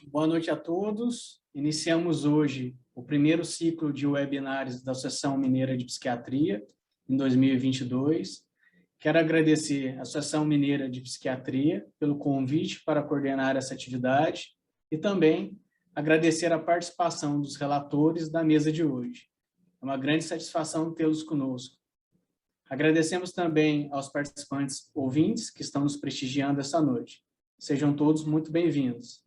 Boa noite a todos. Iniciamos hoje o primeiro ciclo de webinários da Associação Mineira de Psiquiatria, em 2022. Quero agradecer à Associação Mineira de Psiquiatria pelo convite para coordenar essa atividade e também agradecer a participação dos relatores da mesa de hoje. É uma grande satisfação tê-los conosco. Agradecemos também aos participantes ouvintes que estão nos prestigiando essa noite. Sejam todos muito bem-vindos.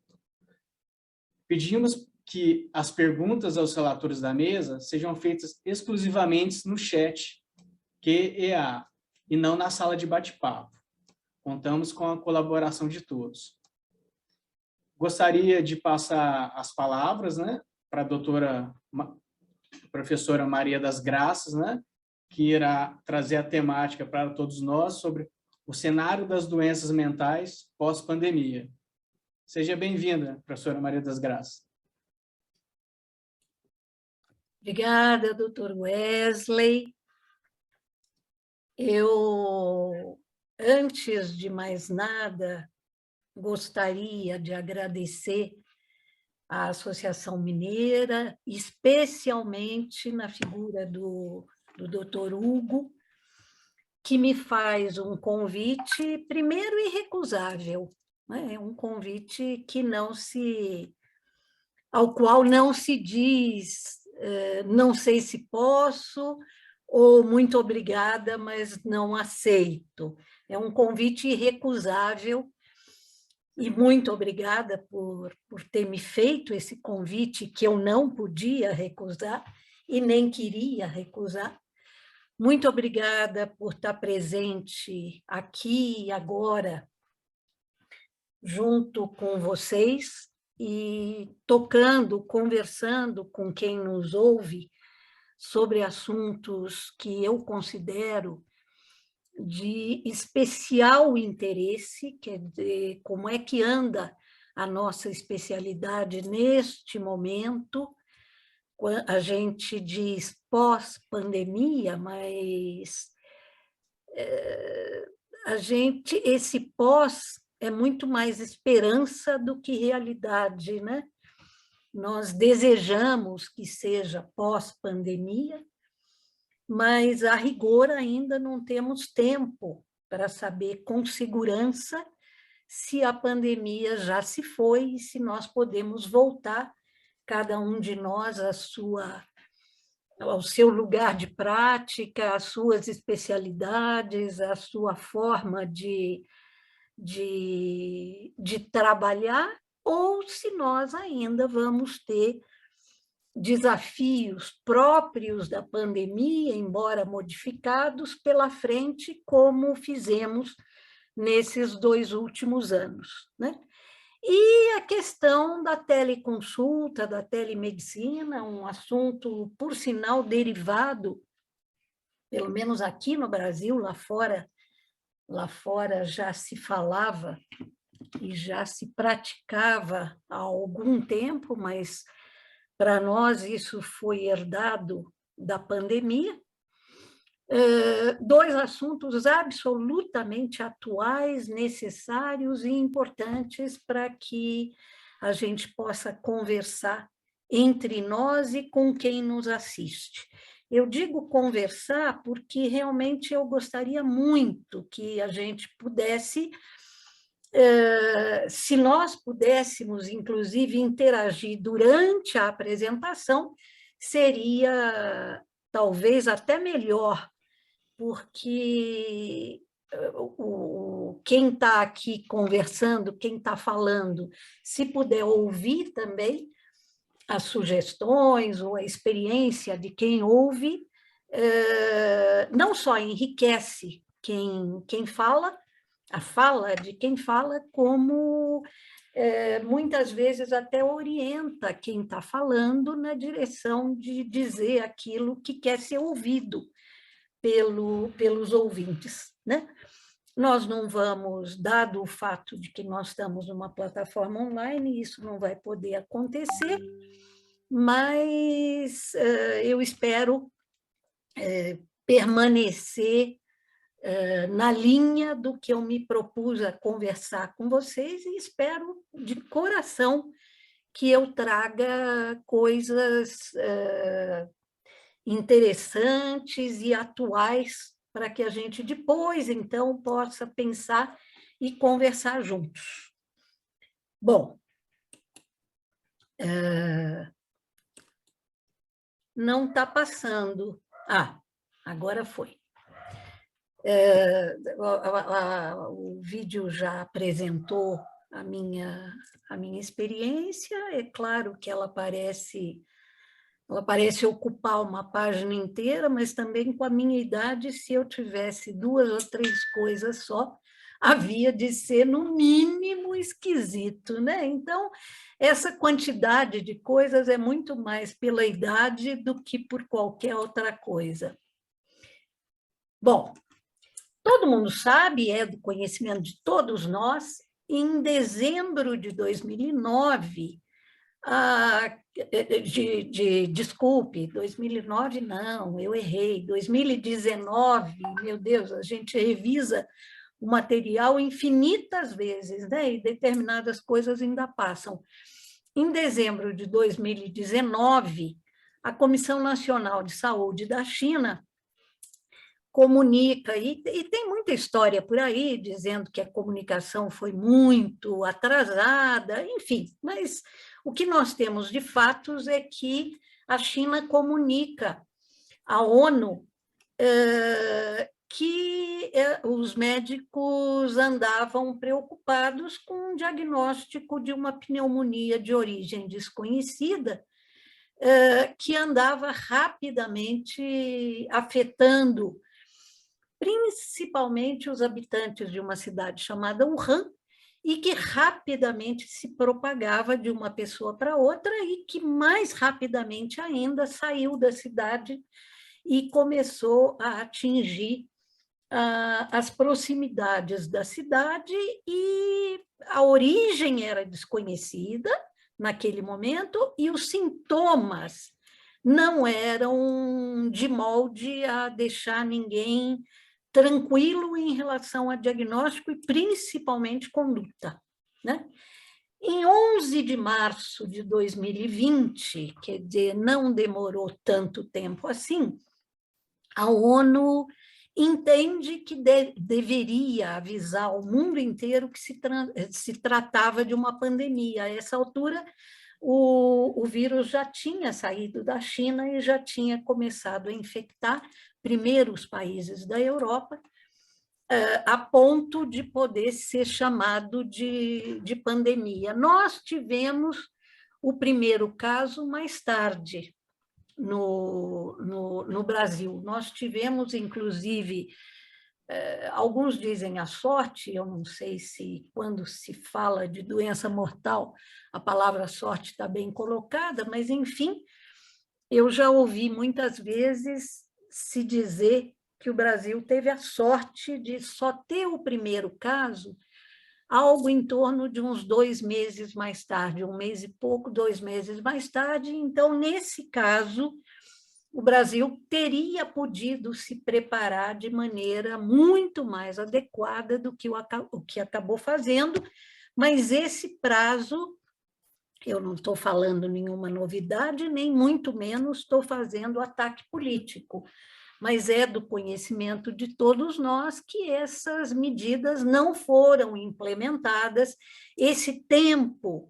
Pedimos que as perguntas aos relatores da mesa sejam feitas exclusivamente no chat QEA e não na sala de bate-papo. Contamos com a colaboração de todos. Gostaria de passar as palavras, para a professora Maria das Graças, que irá trazer a temática para todos nós sobre o cenário das doenças mentais pós-pandemia. Seja bem-vinda, professora Maria das Graças. Obrigada, doutor Wesley. Eu, antes de mais nada, gostaria de agradecer à Associação Mineira, especialmente na figura do doutor Hugo, que me faz um convite, primeiro, irrecusável, é um convite que ao qual não se diz, não sei se posso, ou muito obrigada, mas não aceito. É um convite irrecusável, e muito obrigada por ter me feito esse convite que eu não podia recusar e nem queria recusar. Muito obrigada por estar presente aqui e agora, junto com vocês, e tocando, conversando com quem nos ouve sobre assuntos que eu considero de especial interesse, quer dizer, como é que anda a nossa especialidade neste momento. A gente diz pós-pandemia, mas esse pós é muito mais esperança do que realidade, né? Nós desejamos que seja pós-pandemia, mas, a rigor, ainda não temos tempo para saber com segurança se a pandemia já se foi e se nós podemos voltar, cada um de nós, ao seu lugar de prática, às suas especialidades, à sua forma de trabalhar, ou se nós ainda vamos ter desafios próprios da pandemia, embora modificados, pela frente, como fizemos nesses 2 últimos anos, né? E a questão da teleconsulta, da telemedicina, um assunto, por sinal, derivado, pelo menos aqui no Brasil, lá fora já se falava e já se praticava há algum tempo, mas para nós isso foi herdado da pandemia. 2 assuntos absolutamente atuais, necessários e importantes para que a gente possa conversar entre nós e com quem nos assiste. Eu digo conversar porque realmente eu gostaria muito que a gente pudesse, se nós pudéssemos, inclusive, interagir durante a apresentação, seria talvez até melhor, porque quem está aqui conversando, quem está falando, se puder ouvir também as sugestões ou a experiência de quem ouve, não só enriquece quem fala, a fala de quem fala, como muitas vezes até orienta quem está falando na direção de dizer aquilo que quer ser ouvido pelos ouvintes, né? Nós não vamos, dado o fato de que nós estamos numa plataforma online, isso não vai poder acontecer, mas eu espero permanecer na linha do que eu me propus a conversar com vocês e espero de coração que eu traga coisas interessantes e atuais para que a gente depois, então, possa pensar e conversar juntos. Bom, não está passando. Ah, agora foi. O vídeo já apresentou a minha experiência. É claro que ela parece ocupar uma página inteira, mas também com a minha idade, se eu tivesse 2 ou 3 coisas só, havia de ser, no mínimo, esquisito, né? Então, essa quantidade de coisas é muito mais pela idade do que por qualquer outra coisa. Bom, todo mundo sabe, é do conhecimento de todos nós, em dezembro de 2009, desculpe, 2009 não, eu errei, 2019, meu Deus, a gente revisa o material infinitas vezes, né? E determinadas coisas ainda passam. Em dezembro de 2019, a Comissão Nacional de Saúde da China comunica, e tem muita história por aí, dizendo que a comunicação foi muito atrasada, enfim, mas o que nós temos de fatos é que a China comunica à ONU que os médicos andavam preocupados com o diagnóstico de uma pneumonia de origem desconhecida, que andava rapidamente afetando principalmente os habitantes de uma cidade chamada Wuhan, e que rapidamente se propagava de uma pessoa para outra e que mais rapidamente ainda saiu da cidade e começou a atingir as proximidades da cidade, e a origem era desconhecida naquele momento e os sintomas não eram de molde a deixar ninguém tranquilo em relação a diagnóstico e principalmente conduta, né? Em 11 de março de 2020, quer dizer, não demorou tanto tempo assim, a ONU entende que deveria avisar o mundo inteiro que se tratava de uma pandemia. A essa altura, o vírus já tinha saído da China e já tinha começado a infectar primeiro os países da Europa, a ponto de poder ser chamado de pandemia. Nós tivemos o primeiro caso mais tarde no Brasil. Nós tivemos, inclusive, alguns dizem a sorte, eu não sei se quando se fala de doença mortal a palavra sorte está bem colocada, mas, enfim, eu já ouvi muitas vezes se dizer que o Brasil teve a sorte de só ter o primeiro caso algo em torno de uns 2 meses mais tarde, 1 mês e pouco, 2 meses mais tarde. Então, nesse caso, o Brasil teria podido se preparar de maneira muito mais adequada do que o que acabou fazendo, mas esse prazo, eu não estou falando nenhuma novidade, nem muito menos estou fazendo ataque político, mas é do conhecimento de todos nós que essas medidas não foram implementadas, esse tempo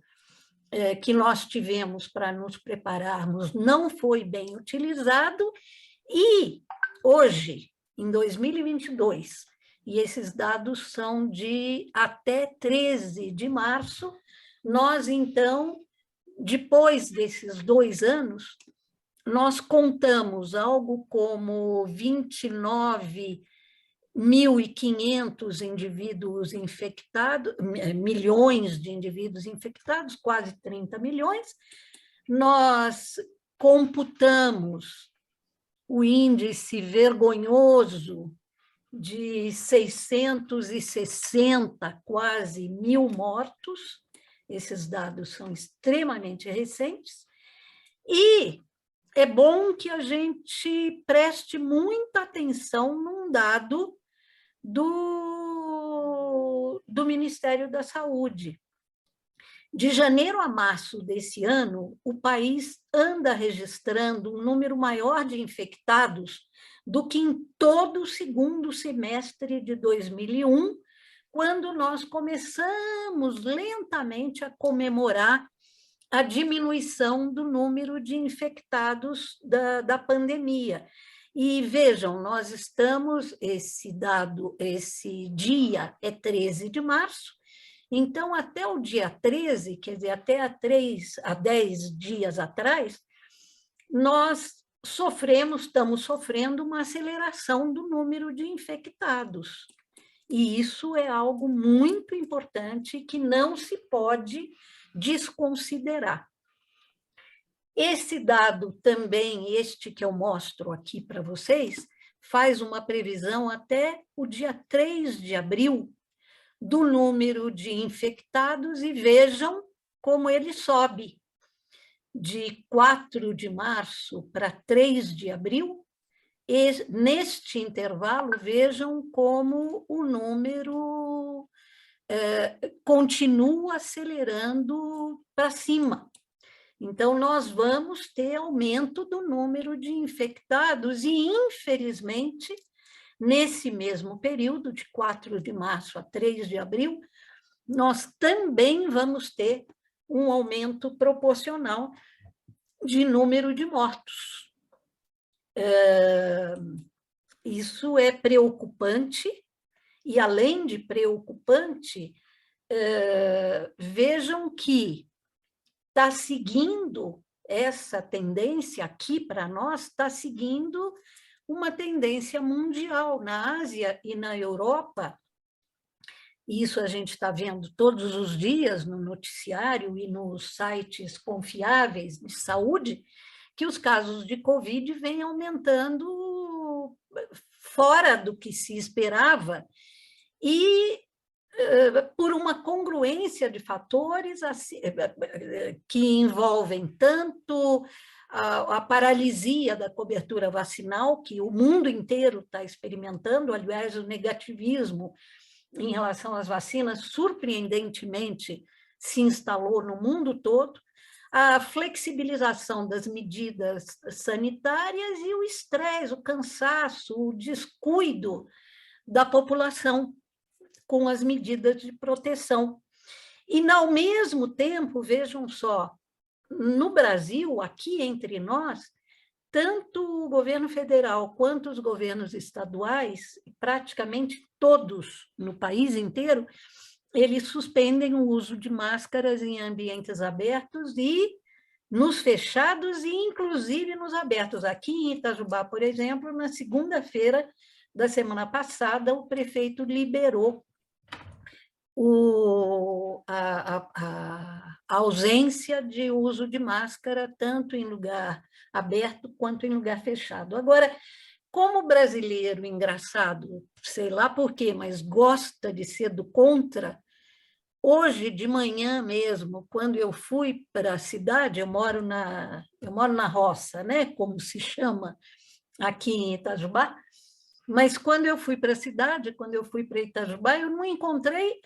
que nós tivemos para nos prepararmos não foi bem utilizado, e hoje, em 2022, e esses dados são de até 13 de março, nós, então, depois desses 2 anos, nós contamos algo como 29.500 indivíduos infectados, milhões de indivíduos infectados, quase 30 milhões. Nós computamos o índice vergonhoso de 660, quase 1.000 mortos. Esses dados são extremamente recentes. E é bom que a gente preste muita atenção num dado do Ministério da Saúde, De janeiro a março desse ano, o país anda registrando um número maior de infectados do que em todo o segundo semestre de 2001, quando nós começamos lentamente a comemorar a diminuição do número de infectados da pandemia. E vejam, nós estamos, esse dia é 13 de março, então até o dia 13, quer dizer, até há 10 dias atrás, nós estamos sofrendo uma aceleração do número de infectados. E isso é algo muito importante que não se pode desconsiderar. Esse dado também, este que eu mostro aqui para vocês, faz uma previsão até o dia 3 de abril do número de infectados e vejam como ele sobe. De 4 de março para 3 de abril, e neste intervalo, vejam como o número continua acelerando para cima. Então, nós vamos ter aumento do número de infectados e, infelizmente, nesse mesmo período, de 4 de março a 3 de abril, nós também vamos ter um aumento proporcional de número de mortos. Isso é preocupante, e além de preocupante, vejam que está seguindo essa tendência aqui para nós, está seguindo uma tendência mundial na Ásia e na Europa. Isso a gente está vendo todos os dias no noticiário e nos sites confiáveis de saúde, que os casos de Covid vêm aumentando fora do que se esperava e por uma congruência de fatores que envolvem tanto a paralisia da cobertura vacinal, que o mundo inteiro está experimentando, aliás, o negativismo em relação às vacinas, surpreendentemente, se instalou no mundo todo, a flexibilização das medidas sanitárias e o estresse, o cansaço, o descuido da população com as medidas de proteção. E, ao mesmo tempo, vejam só, no Brasil, aqui entre nós, tanto o governo federal quanto os governos estaduais, praticamente todos no país inteiro, eles suspendem o uso de máscaras em ambientes abertos e nos fechados e, inclusive, nos abertos. Aqui em Itajubá, por exemplo, na segunda-feira da semana passada, o prefeito liberou a ausência de uso de máscara, tanto em lugar aberto quanto em lugar fechado. Agora, como brasileiro engraçado, sei lá por quê, mas gosta de ser do contra, hoje de manhã mesmo, quando eu fui para a cidade, eu moro na roça, né, como se chama aqui em Itajubá, mas quando eu fui para a cidade, quando eu fui para Itajubá, eu não encontrei,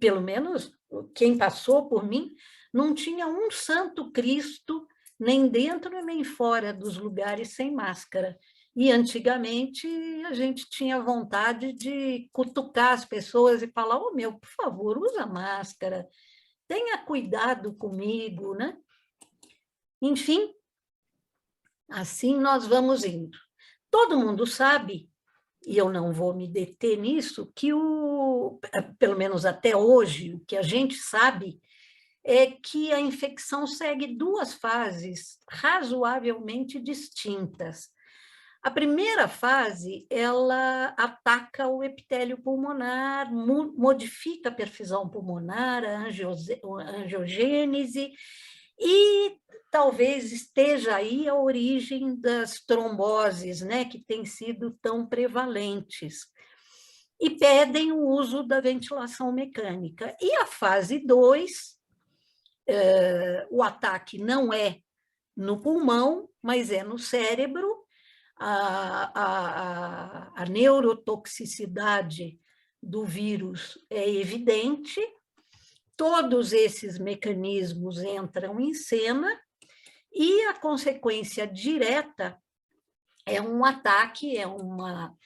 pelo menos quem passou por mim, não tinha um santo Cristo, nem dentro nem fora dos lugares sem máscara. E antigamente a gente tinha vontade de cutucar as pessoas e falar: "Oh, meu, por favor, usa máscara, tenha cuidado comigo", né? Enfim, assim nós vamos indo. Todo mundo sabe, e eu não vou me deter nisso, que pelo menos até hoje, o que a gente sabe é que a infecção segue duas fases razoavelmente distintas. A primeira fase, ela ataca o epitélio pulmonar, modifica a perfusão pulmonar, a angiogênese, e talvez esteja aí a origem das tromboses, né, que têm sido tão prevalentes, e pedem o uso da ventilação mecânica. E a fase 2, o ataque não é no pulmão, mas é no cérebro, a neurotoxicidade do vírus é evidente, todos esses mecanismos entram em cena e a consequência direta é um ataque, é uma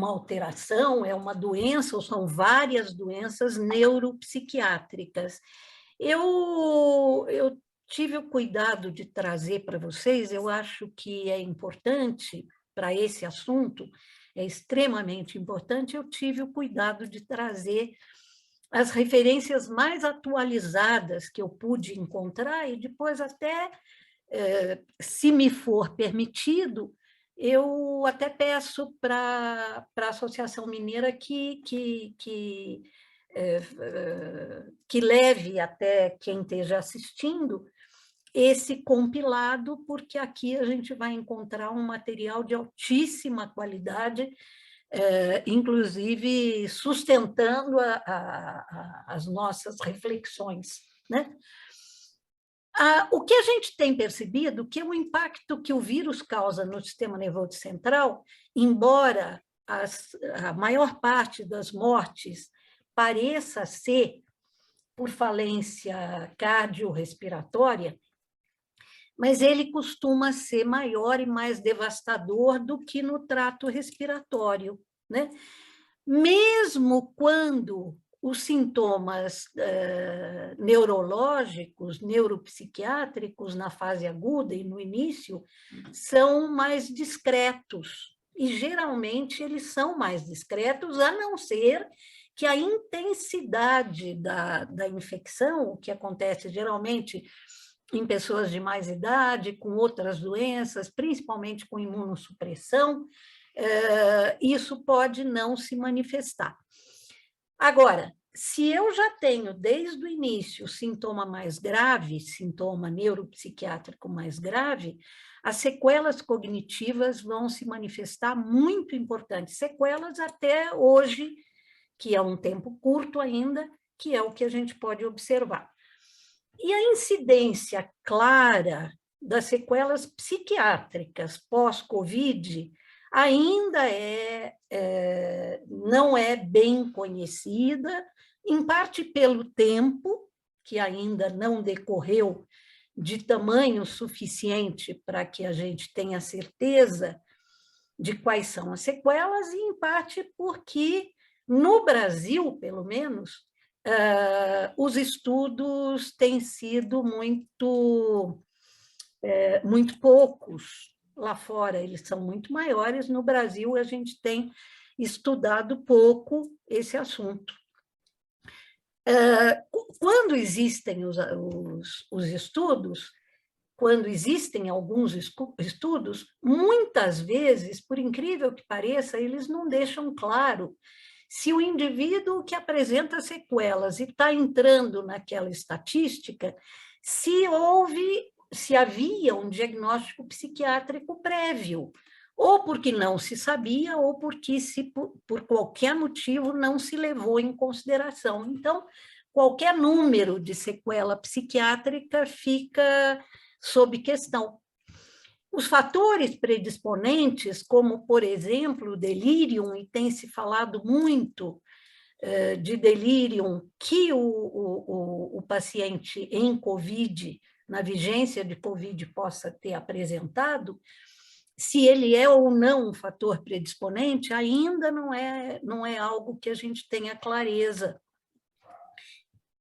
alteração, é uma doença, ou são várias doenças neuropsiquiátricas. Eu tive o cuidado de trazer para vocês, eu acho que é importante para esse assunto, é extremamente importante, eu tive o cuidado de trazer as referências mais atualizadas que eu pude encontrar e depois até, se me for permitido, eu até peço para a Associação Mineira que leve até quem esteja assistindo esse compilado, porque aqui a gente vai encontrar um material de altíssima qualidade, inclusive sustentando as nossas reflexões, né? O que a gente tem percebido que o impacto que o vírus causa no sistema nervoso central, embora a maior parte das mortes pareça ser por falência cardiorrespiratória, mas ele costuma ser maior e mais devastador do que no trato respiratório, né? Mesmo quando os sintomas neurológicos, neuropsiquiátricos na fase aguda e no início são mais discretos, e geralmente eles são mais discretos, a não ser que a intensidade da infecção, o que acontece geralmente em pessoas de mais idade, com outras doenças, principalmente com imunossupressão, isso pode não se manifestar. Agora, se eu já tenho desde o início sintoma mais grave, sintoma neuropsiquiátrico mais grave, as sequelas cognitivas vão se manifestar muito importantes, sequelas até hoje, que é um tempo curto ainda, que é o que a gente pode observar. E a incidência clara das sequelas psiquiátricas pós-Covid ainda não é bem conhecida, em parte pelo tempo, que ainda não decorreu de tamanho suficiente para que a gente tenha certeza de quais são as sequelas, e em parte porque, no Brasil, pelo menos, os estudos têm sido muito poucos. Lá fora eles são muito maiores, no Brasil a gente tem estudado pouco esse assunto. Quando existem os estudos, quando existem alguns estudos, muitas vezes, por incrível que pareça, eles não deixam claro se o indivíduo que apresenta sequelas e está entrando naquela estatística, se havia um diagnóstico psiquiátrico prévio, ou porque não se sabia, ou porque, por qualquer motivo, não se levou em consideração. Então, qualquer número de sequela psiquiátrica fica sob questão. Os fatores predisponentes, como, por exemplo, o delírio, e tem se falado muito de delírio que o paciente em COVID, na vigência de COVID, possa ter apresentado, se ele é ou não um fator predisponente, ainda não é algo que a gente tenha clareza.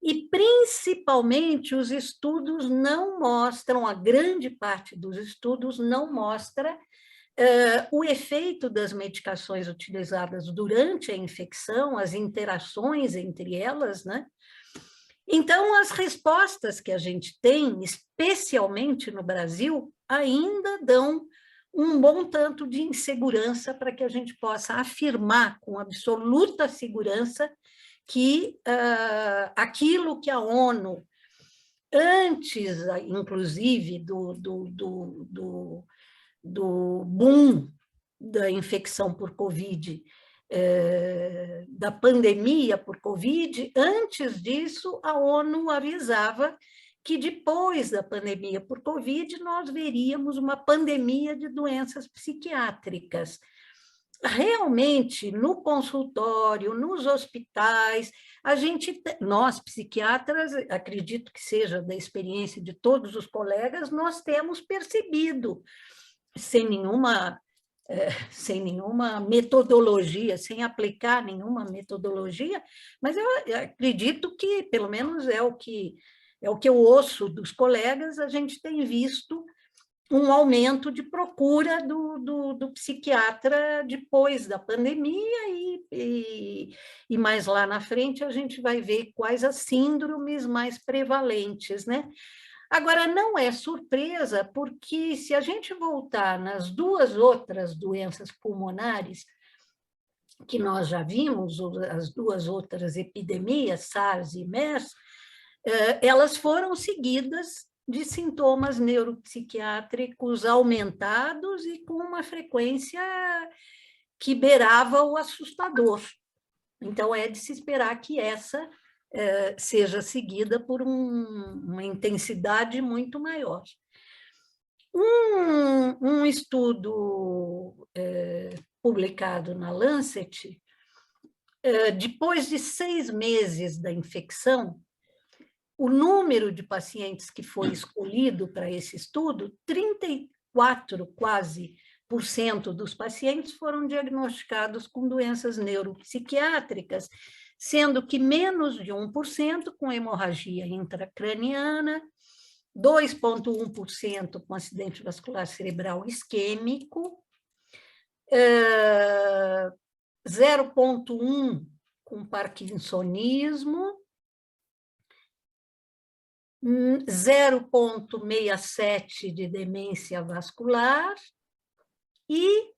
E, principalmente, os estudos não mostram, a grande parte dos estudos não mostra o efeito das medicações utilizadas durante a infecção, as interações entre elas, né? Então, as respostas que a gente tem, especialmente no Brasil, ainda dão um bom tanto de insegurança para que a gente possa afirmar com absoluta segurança que aquilo que a ONU, antes, inclusive, do boom da infecção por Covid, da pandemia por Covid, antes disso, a ONU avisava que depois da pandemia por Covid, nós veríamos uma pandemia de doenças psiquiátricas. realmente, no consultório, nos hospitais, nós, psiquiatras, acredito que seja da experiência de todos os colegas, nós temos percebido, sem nenhuma metodologia, sem aplicar nenhuma metodologia, mas eu acredito que, pelo menos é o que eu ouço dos colegas, a gente tem visto um aumento de procura do psiquiatra depois da pandemia e mais lá na frente a gente vai ver quais as síndromes mais prevalentes, né? Agora, não é surpresa, porque se a gente voltar nas duas outras doenças pulmonares que nós já vimos, as duas outras epidemias, SARS e MERS, elas foram seguidas de sintomas neuropsiquiátricos aumentados e com uma frequência que beirava o assustador. Então, é de se esperar que essa seja seguida por uma intensidade muito maior. Um estudo publicado na Lancet, depois de 6 meses da infecção, o número de pacientes que foi escolhido para esse estudo, 34 quase por cento dos pacientes foram diagnosticados com doenças neuropsiquiátricas, sendo que menos de 1% com hemorragia intracraniana, 2,1% com acidente vascular cerebral isquêmico, 0,1% com parkinsonismo, 0,67% de demência vascular e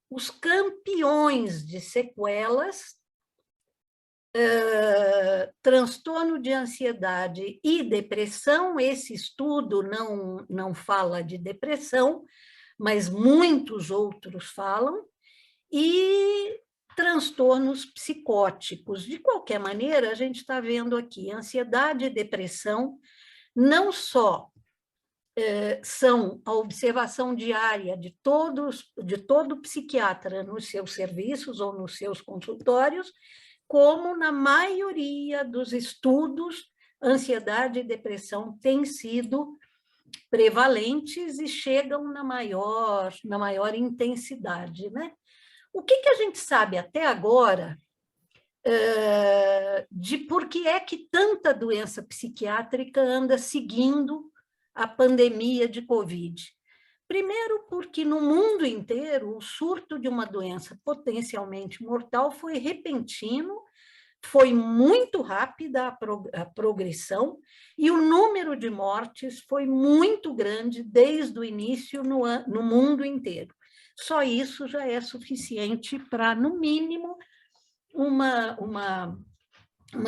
os campeões de sequelas, transtorno de ansiedade e depressão. Esse estudo não fala de depressão, mas muitos outros falam, e transtornos psicóticos. De qualquer maneira, a gente está vendo aqui, ansiedade e depressão não só são a observação diária de todo psiquiatra nos seus serviços ou nos seus consultórios, como na maioria dos estudos, ansiedade e depressão têm sido prevalentes e chegam na maior intensidade, né? O que a gente sabe até agora de por que é que tanta doença psiquiátrica anda seguindo a pandemia de Covid? Primeiro, porque no mundo inteiro o surto de uma doença potencialmente mortal foi repentino, foi muito rápida a progressão e o número de mortes foi muito grande desde o início no mundo inteiro. Só isso já é suficiente para, no mínimo, uma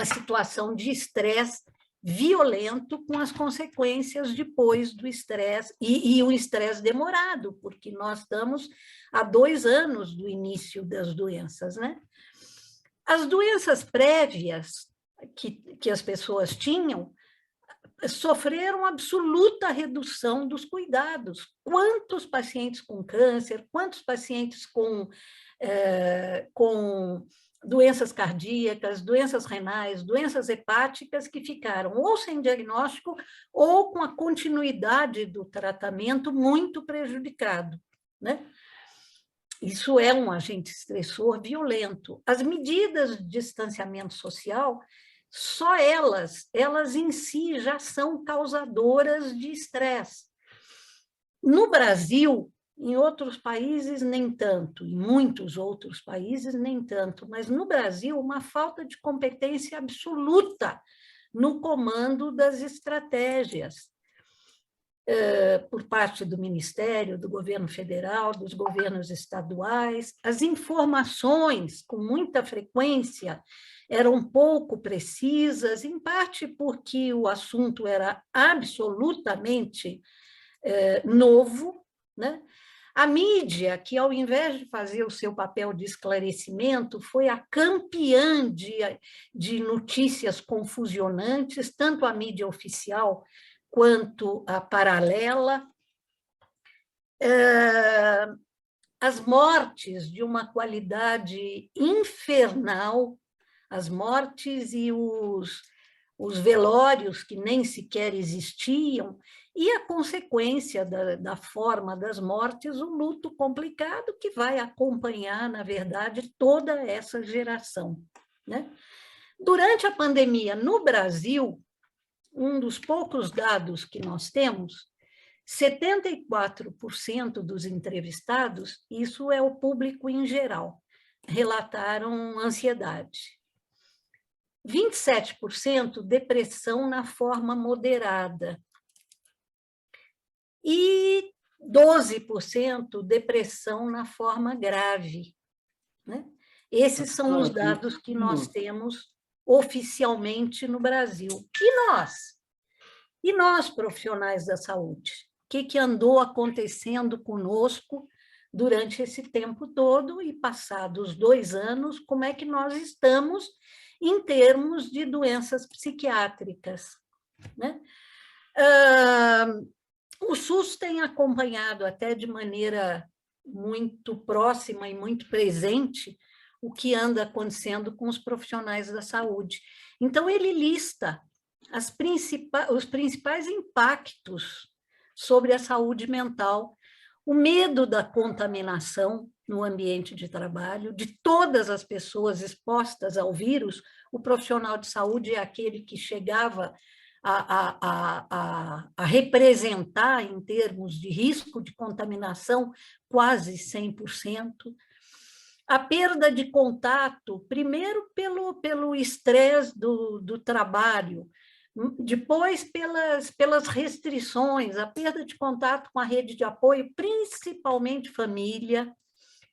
situação de estresse violento com as consequências depois do estresse, e um estresse demorado, porque nós estamos há 2 anos do início das doenças, né? As doenças prévias que as pessoas tinham sofreram absoluta redução dos cuidados. Quantos pacientes com câncer, quantos pacientes com doenças cardíacas, doenças renais, doenças hepáticas que ficaram ou sem diagnóstico ou com a continuidade do tratamento muito prejudicado, né? Isso é um agente estressor violento. As medidas de distanciamento social, só elas em si já são causadoras de estresse. No Brasil, em outros países, nem tanto, em muitos outros países, nem tanto, mas no Brasil, uma falta de competência absoluta no comando das estratégias por parte do Ministério, do governo federal, dos governos estaduais. As informações, com muita frequência, eram pouco precisas, em parte porque o assunto era absolutamente novo, né? A mídia, que ao invés de fazer o seu papel de esclarecimento, foi a campeã de notícias confusionantes, tanto a mídia oficial quanto a paralela. as mortes de uma qualidade infernal, as mortes e os velórios que nem sequer existiam, e a consequência da forma das mortes, o luto complicado que vai acompanhar, na verdade, toda essa geração, né? Durante a pandemia no Brasil, um dos poucos dados que nós temos, 74% dos entrevistados, isso é o público em geral, relataram ansiedade. 27% depressão na forma moderada. E 12% depressão na forma grave, né? Esses são os dados que nós temos oficialmente no Brasil. E nós? E nós, profissionais da saúde? O que andou acontecendo conosco durante esse tempo todo e passados 2 anos, como é que nós estamos em termos de doenças psiquiátricas, né? O SUS tem acompanhado até de maneira muito próxima e muito presente o que anda acontecendo com os profissionais da saúde. Então, ele lista os principais impactos sobre a saúde mental, o medo da contaminação no ambiente de trabalho, de todas as pessoas expostas ao vírus. O profissional de saúde é aquele que chegava a representar, em termos de risco de contaminação, quase 100%. A perda de contato, primeiro pelo estresse do trabalho, depois pelas restrições, a perda de contato com a rede de apoio, principalmente família,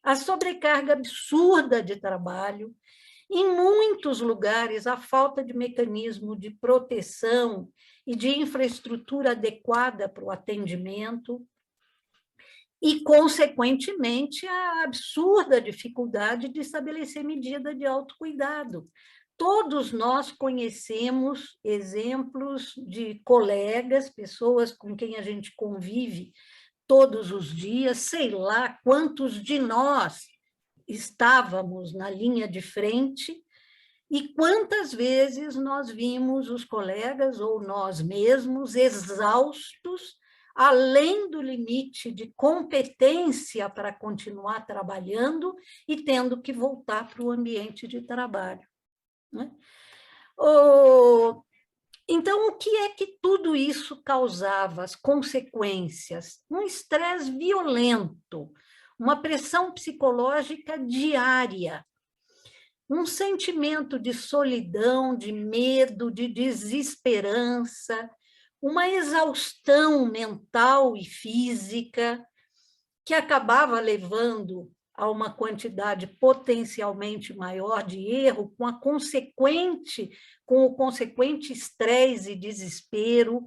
a sobrecarga absurda de trabalho. Em muitos lugares, a falta de mecanismo de proteção e de infraestrutura adequada para o atendimento e, consequentemente, a absurda dificuldade de estabelecer medida de autocuidado. Todos nós conhecemos exemplos de colegas, pessoas com quem a gente convive todos os dias, sei lá quantos de nós estávamos na linha de frente e quantas vezes nós vimos os colegas ou nós mesmos exaustos, além do limite de competência para continuar trabalhando e tendo que voltar para o ambiente de trabalho, né? Então, o que é que tudo isso causava? As consequências? Um estresse violento, uma pressão psicológica diária, um sentimento de solidão, de medo, de desesperança, uma exaustão mental e física que acabava levando a uma quantidade potencialmente maior de erro, com o consequente estresse e desespero.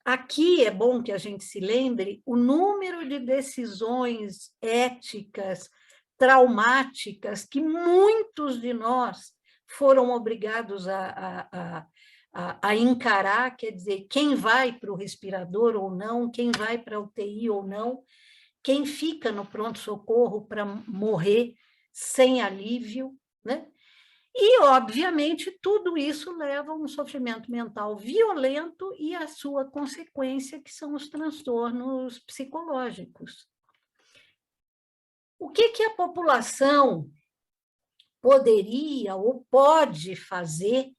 Aqui é bom que a gente se lembre o número de decisões éticas, traumáticas, que muitos de nós foram obrigados a encarar, quer dizer, quem vai para o respirador ou não, quem vai para a UTI ou não, quem fica no pronto-socorro para morrer sem alívio, né? E, obviamente, tudo isso leva a um sofrimento mental violento e a sua consequência, que são os transtornos psicológicos. O que a população poderia ou pode fazer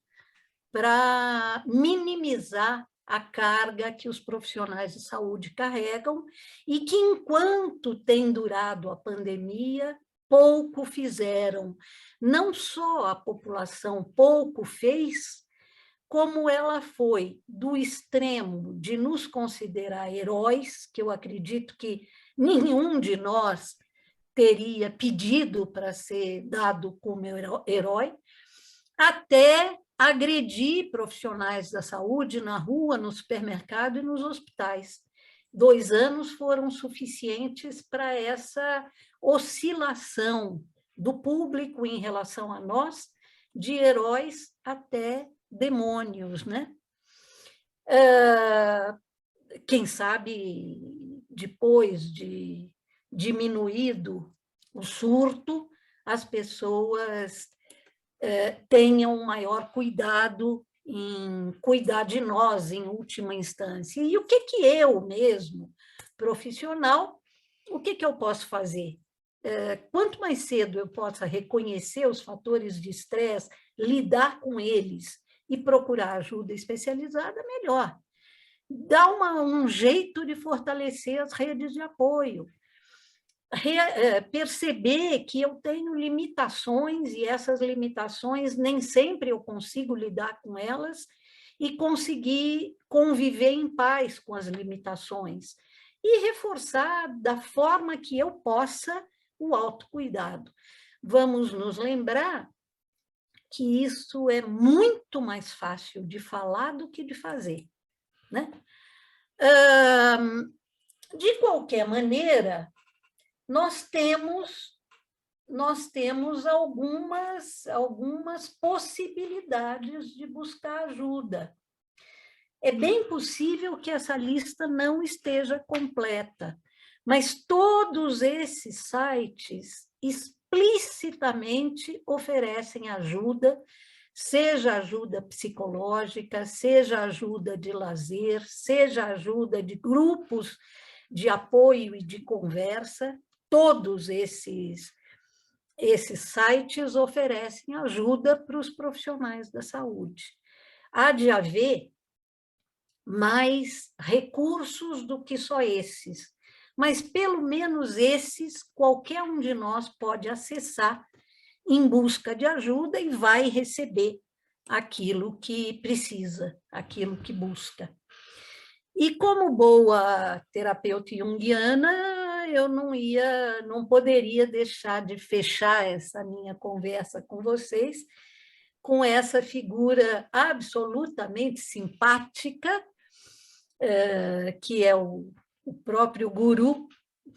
para minimizar a carga que os profissionais de saúde carregam e que, enquanto tem durado a pandemia, pouco fizeram. Não só a população pouco fez, como ela foi do extremo de nos considerar heróis, que eu acredito que nenhum de nós teria pedido para ser dado como herói, até agredir profissionais da saúde na rua, no supermercado e nos hospitais. 2 anos foram suficientes para essa oscilação do público em relação a nós, de heróis até demônios, né? Quem sabe, depois de diminuído o surto, as pessoas tenham um maior cuidado em cuidar de nós, em última instância. E o que eu mesmo, profissional, o que eu posso fazer? Quanto mais cedo eu possa reconhecer os fatores de estresse, lidar com eles e procurar ajuda especializada, melhor. Dá um jeito de fortalecer as redes de apoio. Perceber que eu tenho limitações e essas limitações nem sempre eu consigo lidar com elas e conseguir conviver em paz com as limitações e reforçar da forma que eu possa o autocuidado. Vamos nos lembrar que isso é muito mais fácil de falar do que de fazer, né? De qualquer maneira, nós temos algumas possibilidades de buscar ajuda. É bem possível que essa lista não esteja completa, mas todos esses sites explicitamente oferecem ajuda, seja ajuda psicológica, seja ajuda de lazer, seja ajuda de grupos de apoio e de conversa. Todos esses sites oferecem ajuda para os profissionais da saúde. Há de haver mais recursos do que só esses, mas pelo menos esses qualquer um de nós pode acessar em busca de ajuda e vai receber aquilo que precisa, aquilo que busca. E como boa terapeuta junguiana, eu não poderia deixar de fechar essa minha conversa com vocês com essa figura absolutamente simpática, que é o próprio guru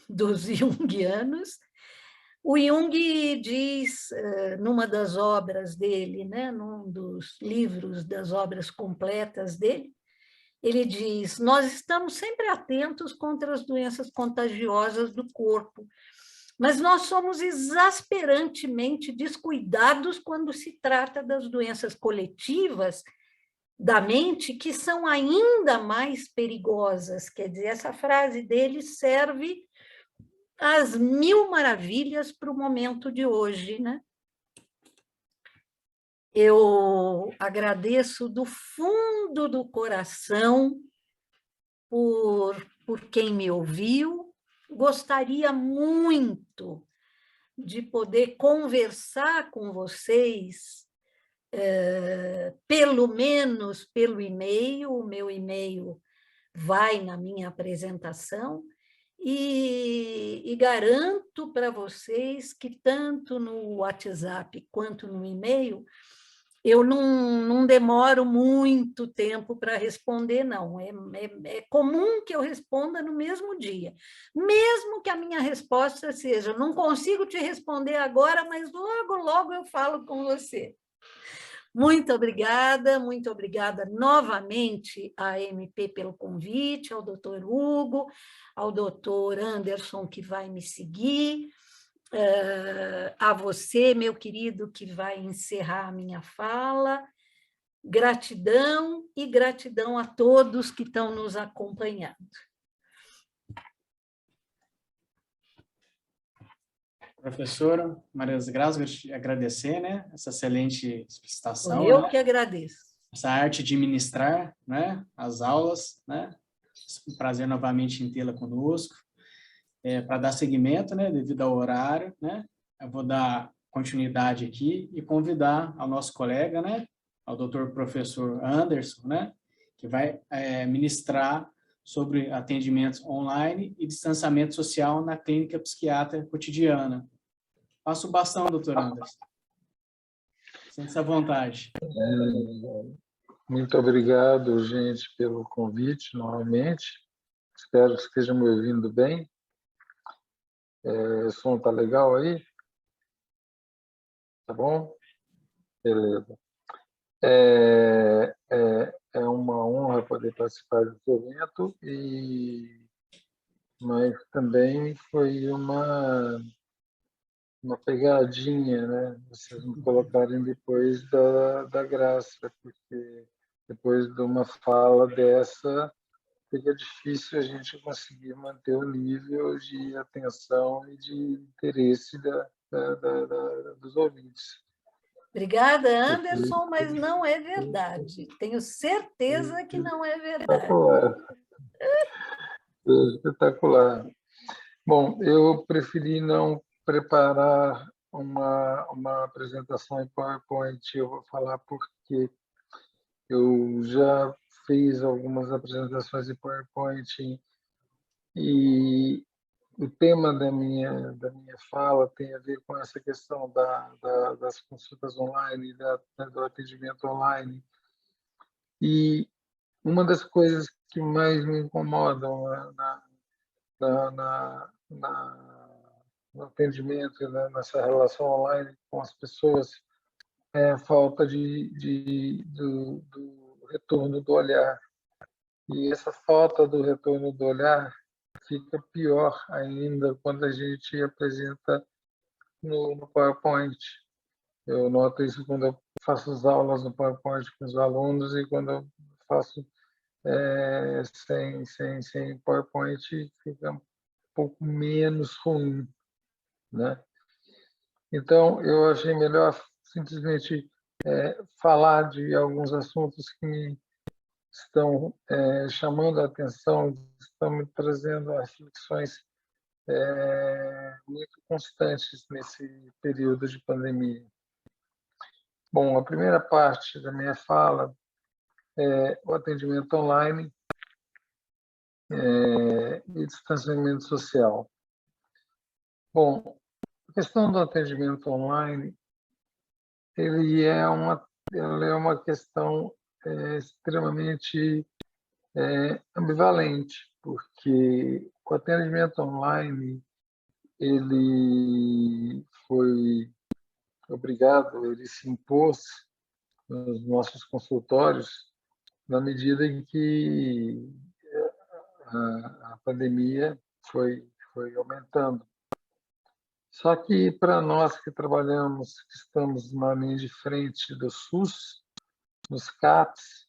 dos junguianos. O Jung diz, numa das obras dele, né, num dos livros das obras completas dele, ele diz: nós estamos sempre atentos contra as doenças contagiosas do corpo, mas nós somos exasperantemente descuidados quando se trata das doenças coletivas da mente, que são ainda mais perigosas. Quer dizer, essa frase dele serve às mil maravilhas para o momento de hoje, né? Eu agradeço do fundo do coração por quem me ouviu. Gostaria muito de poder conversar com vocês, pelo menos pelo e-mail. O meu e-mail vai na minha apresentação, e garanto para vocês que tanto no WhatsApp quanto no e-mail eu não demoro muito tempo para responder, não. É comum que eu responda no mesmo dia, mesmo que a minha resposta seja: não consigo te responder agora, mas logo, logo eu falo com você. Muito obrigada novamente à MP pelo convite, ao doutor Hugo, ao doutor Anderson, que vai me seguir, a você, meu querido, que vai encerrar a minha fala. Gratidão e gratidão a todos que estão nos acompanhando. Professora Maria das Graças, gostaria de agradecer, né, essa excelente explicitação. Eu, né, que agradeço. Essa arte de ministrar, né, as aulas, né, um prazer novamente em tê-la conosco. Para dar seguimento, né, devido ao horário, né, eu vou dar continuidade aqui e convidar ao nosso colega, né, ao doutor professor Anderson, né, que vai ministrar sobre atendimentos online e distanciamento social na clínica psiquiátrica cotidiana. Passo o bastão, doutor Anderson. Sinta-se à vontade. Muito obrigado, gente, pelo convite, novamente. Espero que estejam me ouvindo bem. O som está legal aí? Tá bom? Beleza. É uma honra poder participar desse evento e mas também foi uma pegadinha, né? Vocês me colocarem depois da graça, porque depois de uma fala dessa, fica difícil a gente conseguir manter o nível de atenção e de interesse dos ouvintes. Obrigada, Anderson, mas não é verdade. Tenho certeza que não é verdade. Espetacular. Espetacular. Bom, eu preferi não preparar uma apresentação em PowerPoint. Eu vou falar porque eu já fiz algumas apresentações em PowerPoint e o tema da minha fala tem a ver com essa questão das consultas online, do atendimento online. E uma das coisas que mais me incomodam no atendimento, né, nessa relação online com as pessoas, é a falta do retorno do olhar. E essa falta do retorno do olhar fica pior ainda quando a gente apresenta no PowerPoint. Eu noto isso quando eu faço as aulas no PowerPoint com os alunos e quando eu faço sem PowerPoint fica um pouco menos ruim, né? Então, eu achei melhor simplesmente falar de alguns assuntos que me estão chamando a atenção, estão me trazendo reflexões muito constantes nesse período de pandemia. Bom, a primeira parte da minha fala é o atendimento online e distanciamento social. Bom, a questão do atendimento online, ela é uma questão extremamente ambivalente, porque o atendimento online ele foi obrigado, ele se impôs nos nossos consultórios na medida em que a pandemia foi aumentando. Só que para nós que trabalhamos, que estamos na linha de frente do SUS, nos CAPs,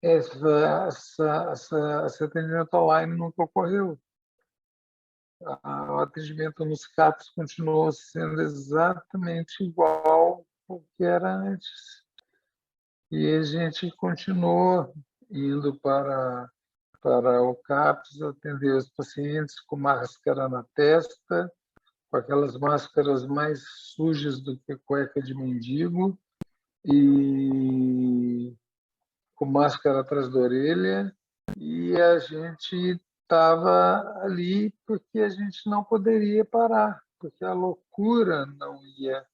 esse atendimento online nunca ocorreu. O atendimento nos CAPs continuou sendo exatamente igual ao que era antes. E a gente continuou indo para o CAPS, atender os pacientes com máscara na testa, com aquelas máscaras mais sujas do que cueca de mendigo, e com máscara atrás da orelha, e a gente estava ali porque a gente não poderia parar, porque a loucura não ia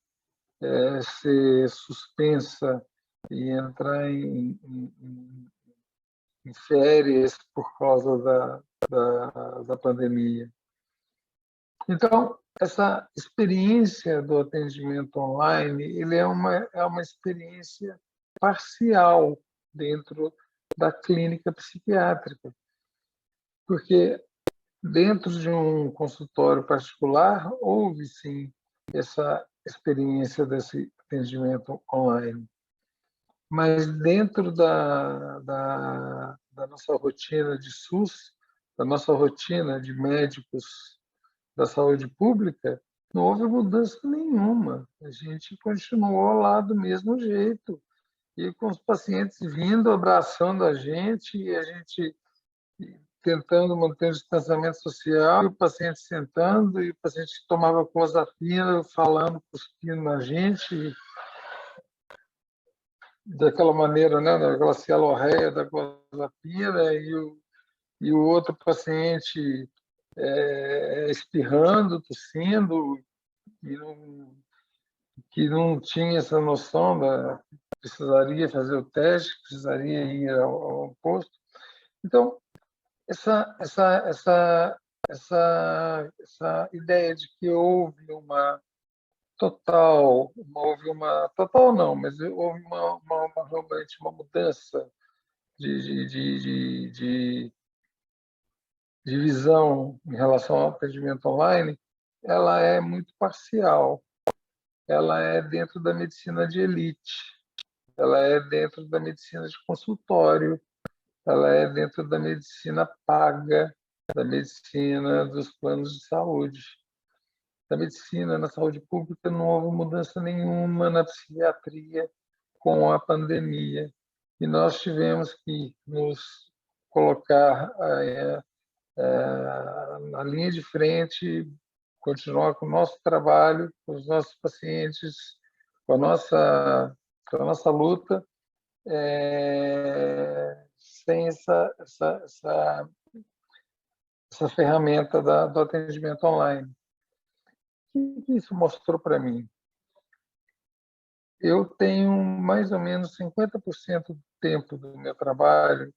ser suspensa e entrar em férias por causa da pandemia. Então, essa experiência do atendimento online ele é uma experiência parcial dentro da clínica psiquiátrica, porque dentro de um consultório particular houve sim essa experiência desse atendimento online, mas dentro da nossa rotina de SUS, da nossa rotina de médicos da saúde pública, não houve mudança nenhuma. A gente continuou lá do mesmo jeito, e com os pacientes vindo, abraçando a gente, e a gente tentando manter o distanciamento social, e o paciente sentando, e o paciente tomava clozapina, falando, cuspindo na gente, daquela maneira, né, daquela celorreia da clozapina, e o outro paciente espirrando, tossindo, que não tinha essa noção precisaria fazer o teste, precisaria ir ao posto. Então, essa ideia de que houve uma total, não, mas houve realmente uma mudança de de visão em relação ao atendimento online, ela é muito parcial. Ela é dentro da medicina de elite, ela é dentro da medicina de consultório, ela é dentro da medicina paga, da medicina dos planos de saúde. Da medicina na saúde pública não houve mudança nenhuma na psiquiatria com a pandemia. E nós tivemos que nos colocar na linha de frente, continuar com o nosso trabalho, com os nossos pacientes, com a nossa luta, sem essa ferramenta do atendimento online. O que isso mostrou para mim? Eu tenho mais ou menos 50% do tempo do meu trabalho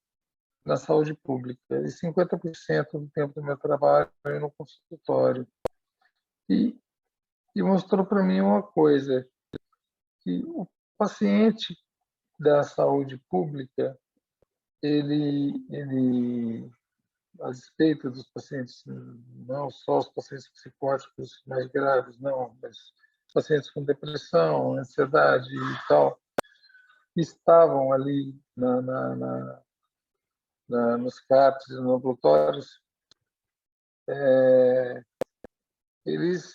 na saúde pública e 50% do tempo do meu trabalho no consultório. E mostrou para mim uma coisa, que o paciente da saúde pública, ele a despeito dos pacientes, não só os pacientes psicóticos mais graves, não, mas pacientes com depressão, ansiedade e tal, que estavam ali nos CAPs e nos ambulatórios, eles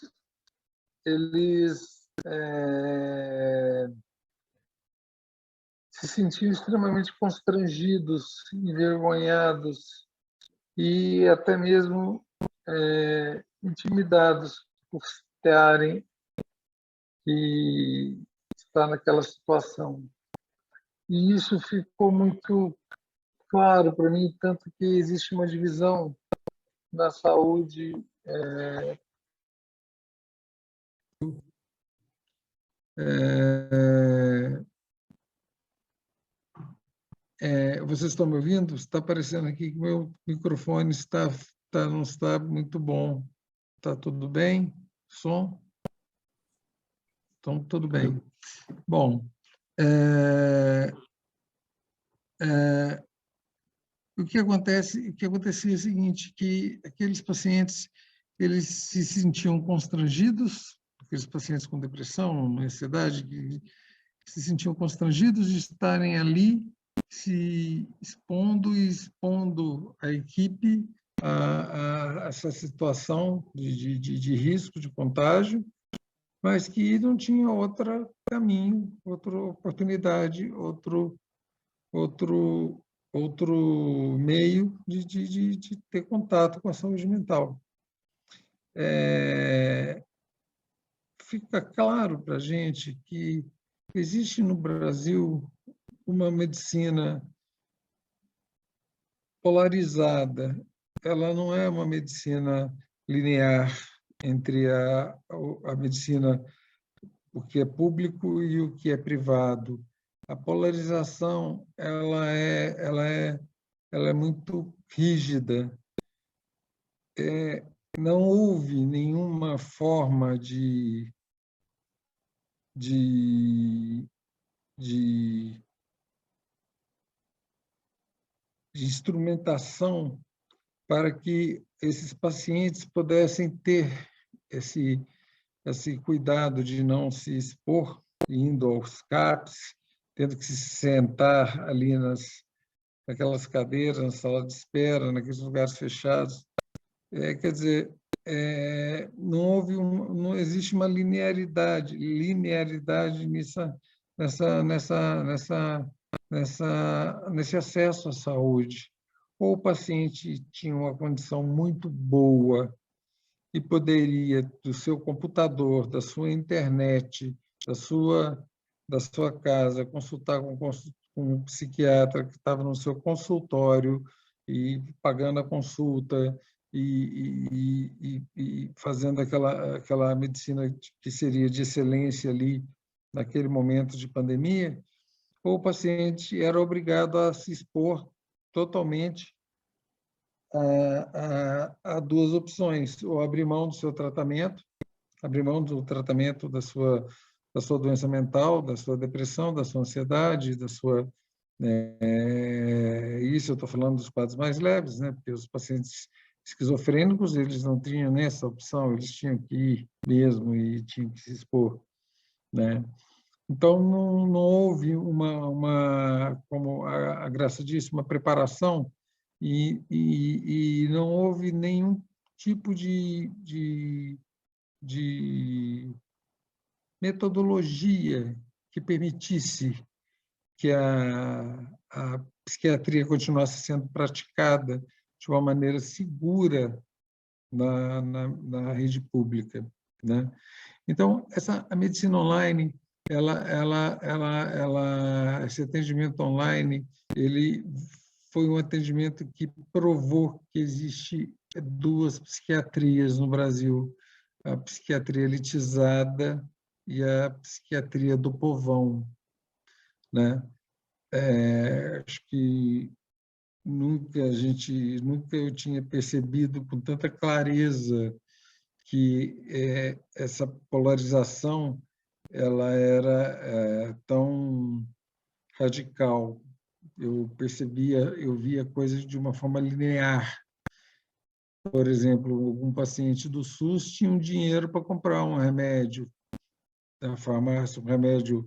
se sentiam extremamente constrangidos, envergonhados e até mesmo intimidados por estarem que está naquela situação. E isso ficou muito claro para mim, tanto que existe uma divisão na saúde vocês estão me ouvindo? Está aparecendo aqui que meu microfone não está muito bom. Está tudo bem? Som? Então, tudo bem. Bom, o que acontecia é o seguinte, que aqueles pacientes, eles se sentiam constrangidos, aqueles pacientes com depressão, ansiedade, que se sentiam constrangidos de estarem ali se expondo a equipe a essa situação de risco de contágio, mas que não tinha outro caminho, outra oportunidade, outro meio de ter contato com a saúde mental. Fica claro para a gente que existe no Brasil uma medicina polarizada. Ela não é uma medicina linear entre a medicina, o que é público e o que é privado. A polarização ela é muito rígida. Não houve nenhuma forma de instrumentação para que esses pacientes pudessem ter esse cuidado de não se expor, indo aos CAPs, tendo que se sentar ali naquelas cadeiras, na sala de espera, naqueles lugares fechados. Quer dizer, não existe uma linearidade nesse acesso à saúde. Ou o paciente tinha uma condição muito boa e poderia, do seu computador, da sua internet, da sua casa, consultar com um psiquiatra que estava no seu consultório e pagando a consulta e fazendo aquela medicina que seria de excelência ali naquele momento de pandemia, ou o paciente era obrigado a se expor totalmente a duas opções: ou abrir mão do seu tratamento, abrir mão do tratamento da sua doença mental, da sua depressão, da sua ansiedade, isso eu estou falando dos quadros mais leves, né? Porque os pacientes esquizofrênicos, eles não tinham nessa opção, eles tinham que ir mesmo e tinham que se expor, né? Então, não houve como a Graça disse, uma preparação e não houve nenhum tipo de metodologia que permitisse que a psiquiatria continuasse sendo praticada de uma maneira segura na rede pública, né? Então, a medicina online, esse atendimento online, ele foi um atendimento que provou que existe duas psiquiatrias no Brasil, a psiquiatria elitizada e a psiquiatria do povão, né? Acho que nunca eu tinha percebido com tanta clareza que essa polarização ela era tão radical. Eu via coisas de uma forma linear. Por exemplo, um paciente do SUS tinha um dinheiro para comprar um remédio da farmácia, um remédio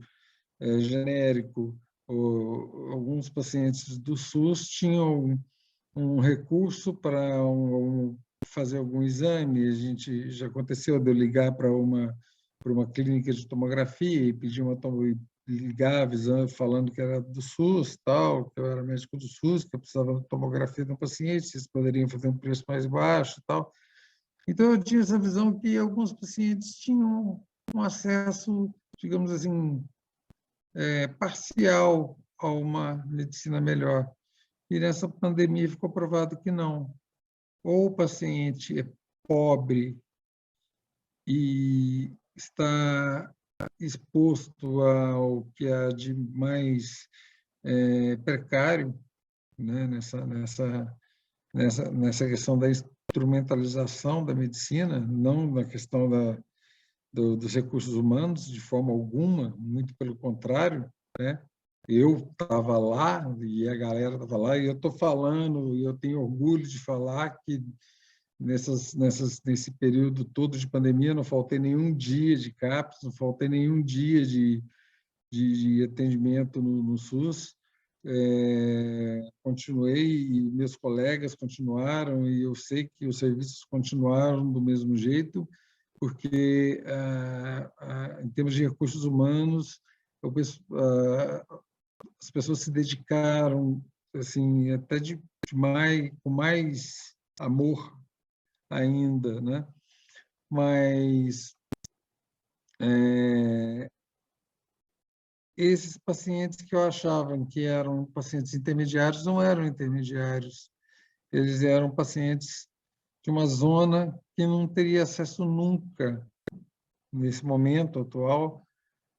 genérico. Alguns pacientes do SUS tinham um recurso para fazer algum exame. A gente já aconteceu de eu ligar para uma clínica de tomografia e pedir ligar avisando, falando que era do SUS, tal, que eu era médico do SUS, que eu precisava de tomografia de um paciente, se eles poderiam fazer um preço mais baixo, tal. Então eu tinha essa visão que alguns pacientes tinham um acesso, digamos assim, parcial a uma medicina melhor. E nessa pandemia ficou provado que não. Ou o paciente é pobre e está exposto ao que há de mais precário, né, nessa questão da instrumentalização da medicina, não na questão dos recursos humanos, de forma alguma, muito pelo contrário, né? Eu estava lá e a galera estava lá e eu estou falando, e eu tenho orgulho de falar que nesse período todo de pandemia não faltei nenhum dia de CAPS, não faltei nenhum dia de atendimento no SUS. Continuei e meus colegas continuaram e eu sei que os serviços continuaram do mesmo jeito, porque em termos de recursos humanos as pessoas se dedicaram assim até com mais amor ainda, né? Mas esses pacientes que eu achava que eram pacientes intermediários não eram intermediários, eles eram pacientes de uma zona que não teria acesso nunca, nesse momento atual,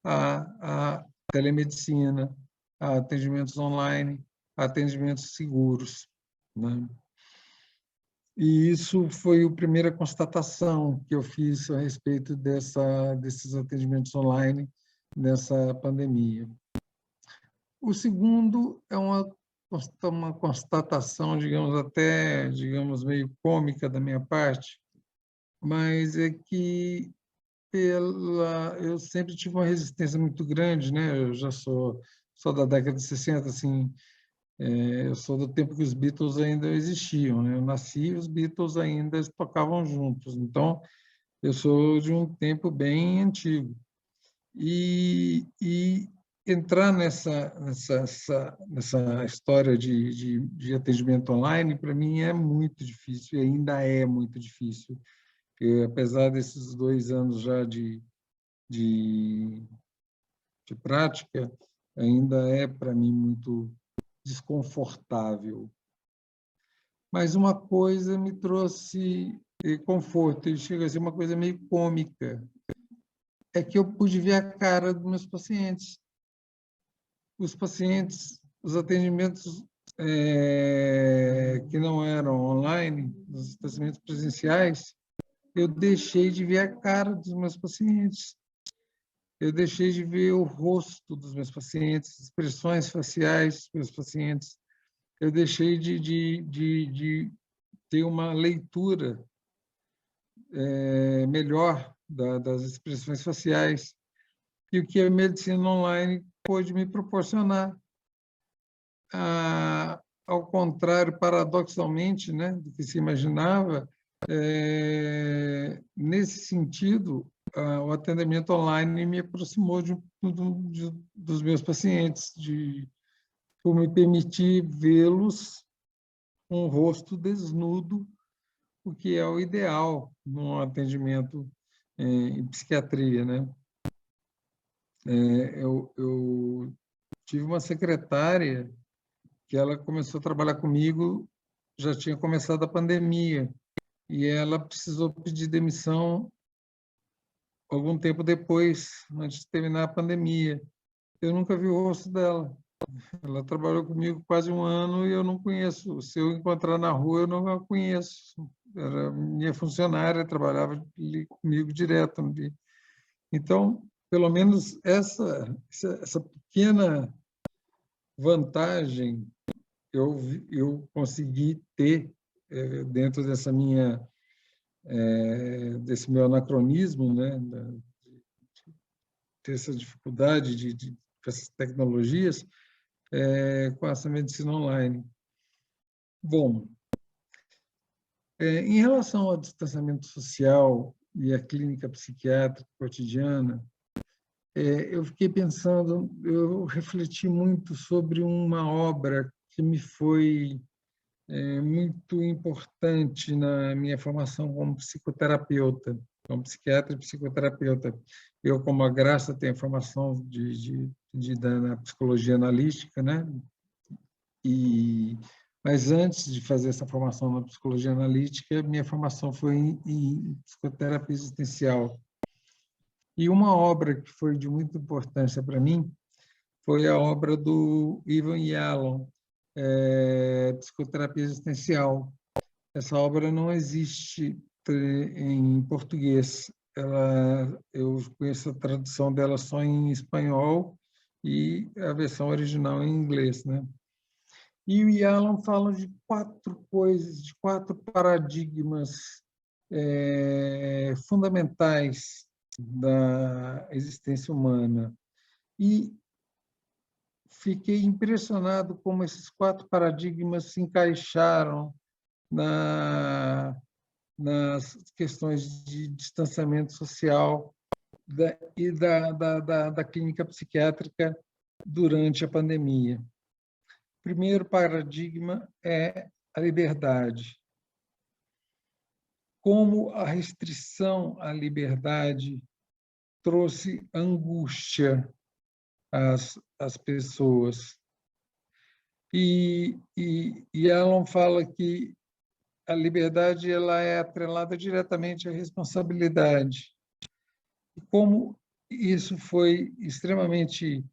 a telemedicina, a atendimentos online, a atendimentos seguros, né? E isso foi a primeira constatação que eu fiz a respeito desses atendimentos online nessa pandemia. O segundo é uma constatação, digamos, meio cômica da minha parte, mas é que eu sempre tive uma resistência muito grande, né? Eu já sou da década de 60, assim, eu sou do tempo que os Beatles ainda existiam, né? Eu nasci e os Beatles ainda tocavam juntos, então eu sou de um tempo bem antigo. E entrar nessa história de atendimento online, para mim, é muito difícil, e ainda é muito difícil. Apesar desses 2 anos já de prática, ainda é, para mim, muito desconfortável. Mas uma coisa me trouxe conforto, e chega a ser uma coisa meio cômica, é que eu pude ver a cara dos meus pacientes. Os atendimentos que não eram online, os atendimentos presenciais, eu deixei de ver a cara dos meus pacientes. Eu deixei de ver o rosto dos meus pacientes, expressões faciais dos meus pacientes. Eu deixei de ter uma leitura melhor das expressões faciais, e o que a medicina online pôde me proporcionar. Ao contrário, paradoxalmente, né, do que se imaginava, nesse sentido, o atendimento online me aproximou dos meus pacientes, por me permitir vê-los com o rosto desnudo, o que é o ideal num atendimento em psiquiatria, né? Eu tive uma secretária que ela começou a trabalhar comigo, já tinha começado a pandemia, e ela precisou pedir demissão algum tempo depois, antes de terminar a pandemia. Eu nunca vi o rosto dela. Ela trabalhou comigo quase um ano e eu não conheço. Se eu encontrar na rua, eu não a conheço. Era minha funcionária, trabalhava ali comigo direto. Então, pelo menos essa pequena vantagem eu consegui ter dentro desse meu anacronismo, né, ter essa dificuldade com essas tecnologias, com essa medicina online. Bom, em relação ao distanciamento social e à clínica psiquiátrica cotidiana, eu fiquei pensando, eu refleti muito sobre uma obra que me foi muito importante na minha formação como psicoterapeuta, como psiquiatra e psicoterapeuta. Eu, como a Graça, tenho formação na psicologia analítica, né? Mas antes de fazer essa formação na psicologia analítica, minha formação foi em psicoterapia existencial. E uma obra que foi de muita importância para mim foi a obra do Ivan Yalom, Psicoterapia Existencial. Essa obra não existe em português. Eu conheço a tradução dela só em espanhol e a versão original em inglês, né? E o Yalom fala de 4 coisas, de 4 paradigmas fundamentais da existência humana. E fiquei impressionado como esses 4 paradigmas se encaixaram nas questões de distanciamento social e da clínica psiquiátrica durante a pandemia. O primeiro paradigma é a liberdade. Como a restrição à liberdade trouxe angústia às pessoas. E Yalom fala que a liberdade ela é atrelada diretamente à responsabilidade. E como isso foi extremamente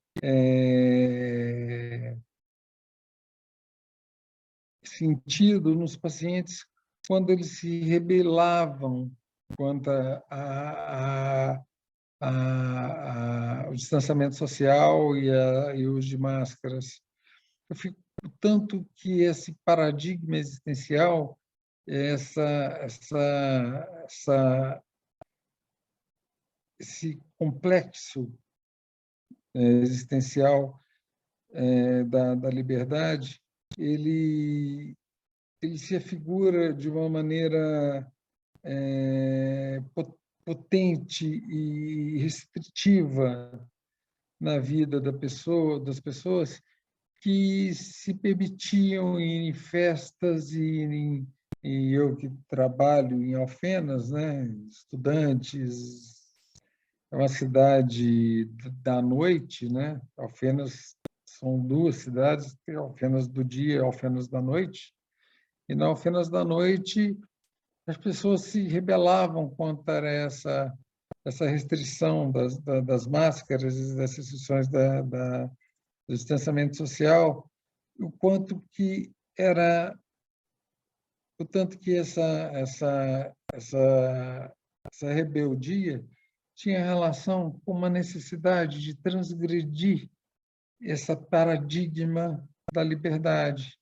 sentido nos pacientes quando eles se rebelavam contra o distanciamento social e o uso de máscaras. Eu fico tanto que esse paradigma existencial, esse complexo existencial da liberdade, ele se afigura de uma maneira potente e restritiva na vida das pessoas que se permitiam ir em festas e eu que trabalho em Alfenas, né, estudantes, é uma cidade da noite, né? Alfenas são 2 cidades, tem Alfenas do dia e Alfenas da noite. E na Alfenas da noite as pessoas se rebelavam contra essa restrição das máscaras, das restrições do distanciamento social, o tanto que essa rebeldia tinha relação com uma necessidade de transgredir esse paradigma da liberdade.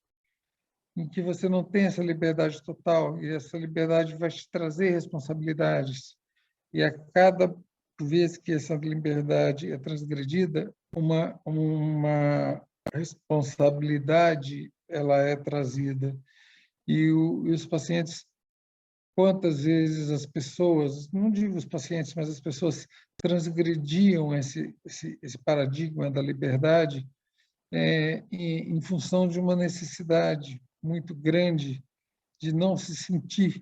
em que você não tem essa liberdade total, e essa liberdade vai te trazer responsabilidades. E a cada vez que essa liberdade é transgredida, uma responsabilidade ela é trazida. E os pacientes, quantas vezes as pessoas, não digo os pacientes, mas as pessoas transgrediam esse paradigma da liberdade em função de uma necessidade muito grande de não se sentir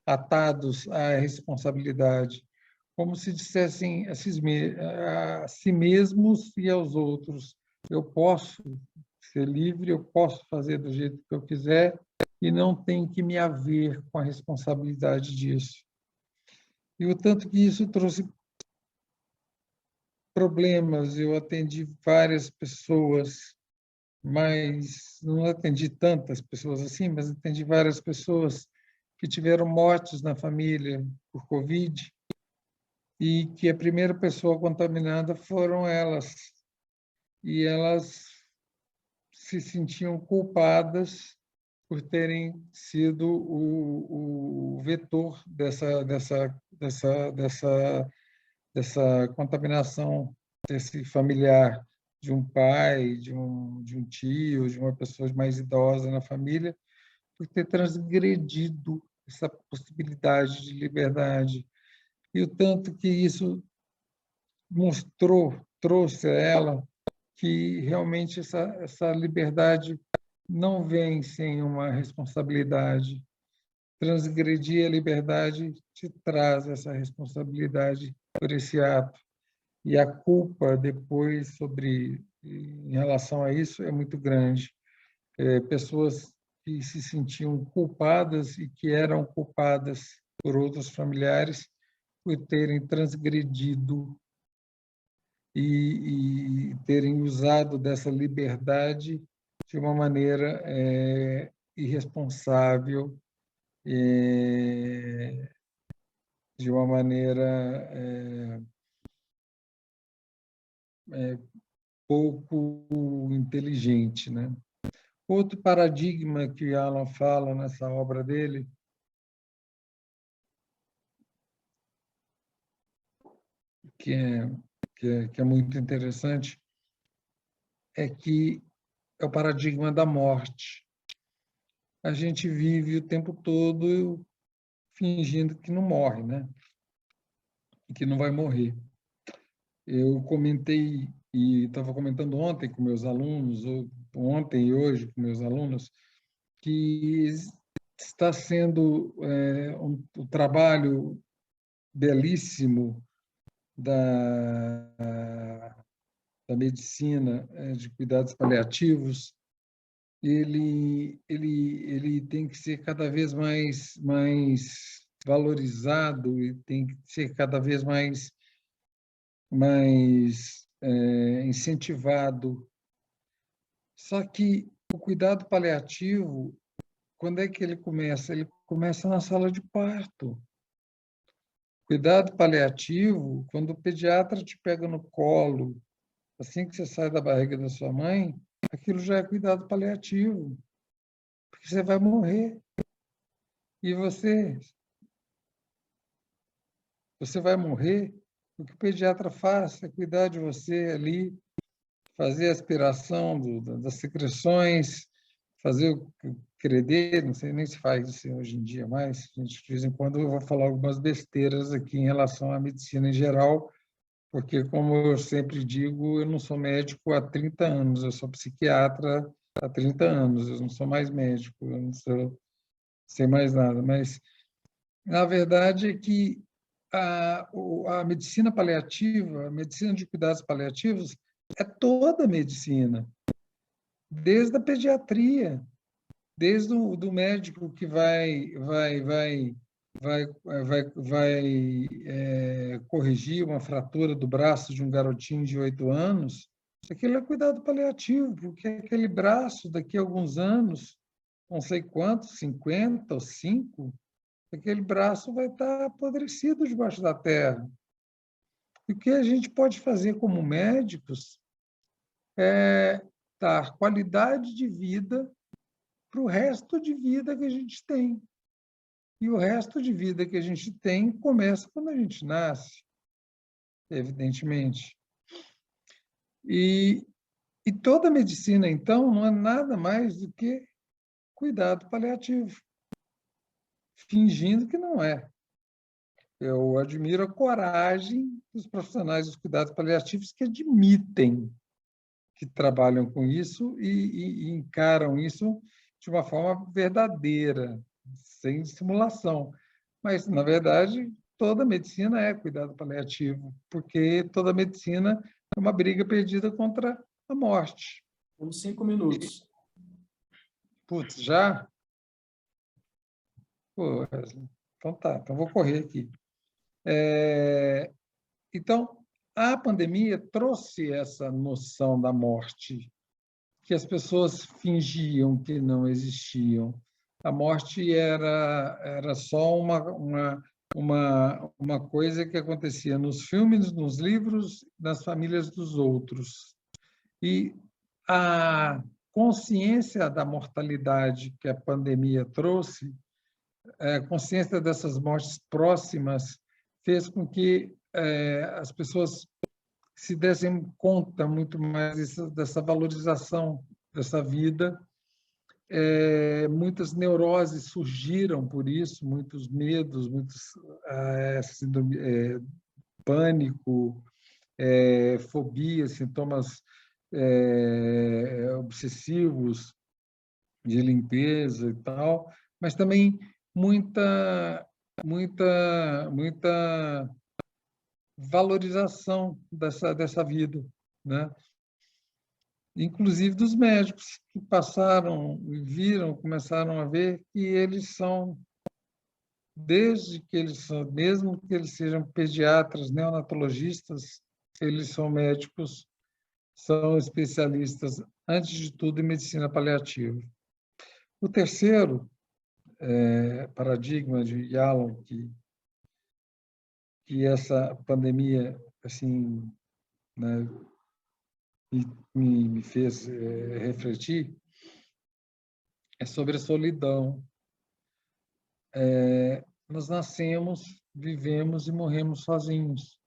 atados à responsabilidade, como se dissessem a si mesmos e aos outros: eu posso ser livre, eu posso fazer do jeito que eu quiser e não tenho que me haver com a responsabilidade disso. E o tanto que isso trouxe problemas, eu atendi várias pessoas, mas não atendi tantas pessoas assim, mas atendi várias pessoas que tiveram mortes na família por Covid e que a primeira pessoa contaminada foram elas. E elas se sentiam culpadas por terem sido o vetor dessa contaminação desse familiar, de um pai, de um tio, de uma pessoa mais idosa na família, por ter transgredido essa possibilidade de liberdade. E o tanto que isso trouxe a ela que realmente essa liberdade não vem sem uma responsabilidade. Transgredir a liberdade te traz essa responsabilidade por esse ato. E a culpa depois em relação a isso é muito grande. Pessoas que se sentiam culpadas e que eram culpadas por outros familiares por terem transgredido e terem usado dessa liberdade de uma maneira irresponsável, de uma maneira pouco inteligente, né? Outro paradigma que Alan fala nessa obra dele que é muito interessante é que é o paradigma da morte. A gente vive o tempo todo fingindo que não morre, né? Que não vai morrer. Eu comentei, e estava comentando ontem com meus alunos, ou ontem e hoje com meus alunos, que está sendo um trabalho belíssimo da medicina de cuidados paliativos. Ele tem que ser cada vez mais valorizado e tem que ser cada vez mais incentivado. Só que o cuidado paliativo, quando é que ele começa? Ele começa na sala de parto. Cuidado paliativo, quando o pediatra te pega no colo, assim que você sai da barriga da sua mãe, aquilo já é cuidado paliativo, porque você vai morrer. E você vai morrer, o que o pediatra faz é cuidar de você ali, fazer a aspiração das secreções, fazer o credê, não sei nem se faz isso hoje em dia mais, a gente, de vez em quando eu vou falar algumas besteiras aqui em relação à medicina em geral, porque, como eu sempre digo, eu não sou médico há 30 anos, eu sou psiquiatra há 30 anos, eu não sou mais médico, eu não sei mais nada, mas, na verdade, é que a medicina paliativa, a medicina de cuidados paliativos, é toda a medicina, desde a pediatria, desde o médico que vai corrigir uma fratura do braço de um garotinho de 8 anos, aquilo é cuidado paliativo, porque aquele braço, daqui a alguns anos, não sei quantos, 50 ou 5, aquele braço vai estar apodrecido debaixo da terra. E o que a gente pode fazer como médicos é dar qualidade de vida para o resto de vida que a gente tem. E o resto de vida que a gente tem começa quando a gente nasce, evidentemente. E toda a medicina, então, não é nada mais do que cuidado paliativo, fingindo que não é. Eu admiro a coragem dos profissionais dos cuidados paliativos que admitem que trabalham com isso e encaram isso de uma forma verdadeira, sem simulação. Mas, na verdade, toda medicina é cuidado paliativo, porque toda medicina é uma briga perdida contra a morte. Temos 5 minutos. Putz, já? Pô, Wesley. Então tá, então vou correr aqui. Então, a pandemia trouxe essa noção da morte, que as pessoas fingiam que não existiam. A morte era só uma coisa que acontecia nos filmes, nos livros, nas famílias dos outros. E a consciência da mortalidade que a pandemia trouxe, a consciência dessas mortes próximas, fez com que as pessoas se dessem conta muito mais dessa valorização dessa vida. Muitas neuroses surgiram por isso, muitos medos, muitos pânico, fobias, sintomas obsessivos de limpeza e tal, mas também muita valorização dessa vida, né? Inclusive dos médicos que passaram e viram, começaram a ver que eles são, desde que eles são, mesmo que eles sejam pediatras, neonatologistas, eles são médicos, são especialistas, antes de tudo, em medicina paliativa. O terceiro paradigma de Yalom, que essa pandemia assim, né, me fez refletir, é sobre a solidão. Nós nascemos, vivemos e morremos sozinhos.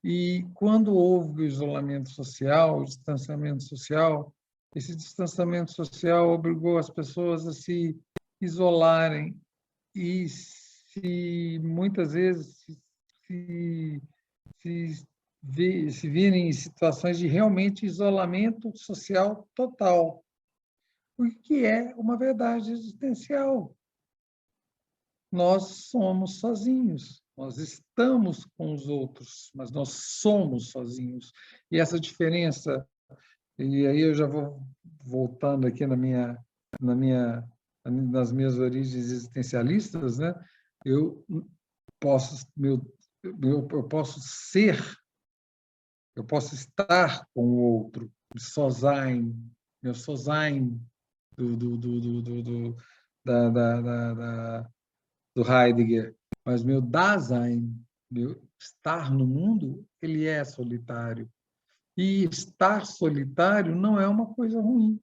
E quando houve o isolamento social, o distanciamento social, esse distanciamento social obrigou as pessoas a se isolarem e muitas vezes se virem em situações de realmente isolamento social total, o que é uma verdade existencial. Nós somos sozinhos, nós estamos com os outros, mas nós somos sozinhos. E essa diferença, e aí eu já vou voltando aqui nas minhas origens existencialistas, né? Eu posso ser, eu posso estar com o outro, meu Sosein do Heidegger, mas meu Dasein, meu estar no mundo, ele é solitário. E estar solitário não é uma coisa ruim.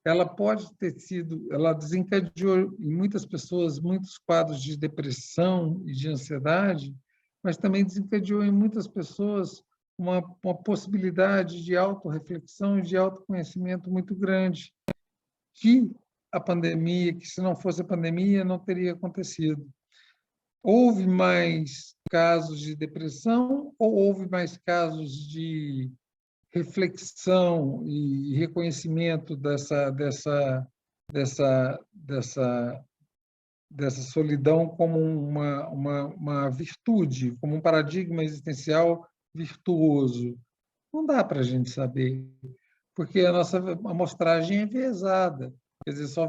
Ela pode ter sido, ela desencadeou em muitas pessoas muitos quadros de depressão e de ansiedade, mas também desencadeou em muitas pessoas uma possibilidade de autorreflexão e de autoconhecimento muito grande, que a pandemia, que se não fosse a pandemia, não teria acontecido. Houve mais casos de depressão ou houve mais casos de reflexão e reconhecimento dessa solidão como uma virtude, como um paradigma existencial virtuoso? Não dá para a gente saber, porque a nossa amostragem é enviesada. Quer dizer,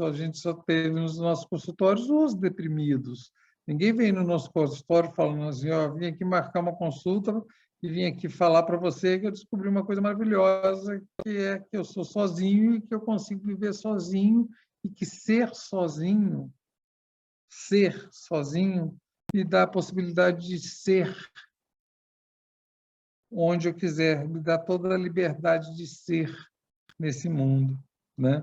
a gente só teve nos nossos consultórios os deprimidos. Ninguém vem no nosso consultório falando assim, vim aqui marcar uma consulta e vim aqui falar para você que eu descobri uma coisa maravilhosa, que é que eu sou sozinho e que eu consigo viver sozinho e que ser sozinho me dá a possibilidade de ser onde eu quiser, me dá toda a liberdade de ser nesse mundo, né?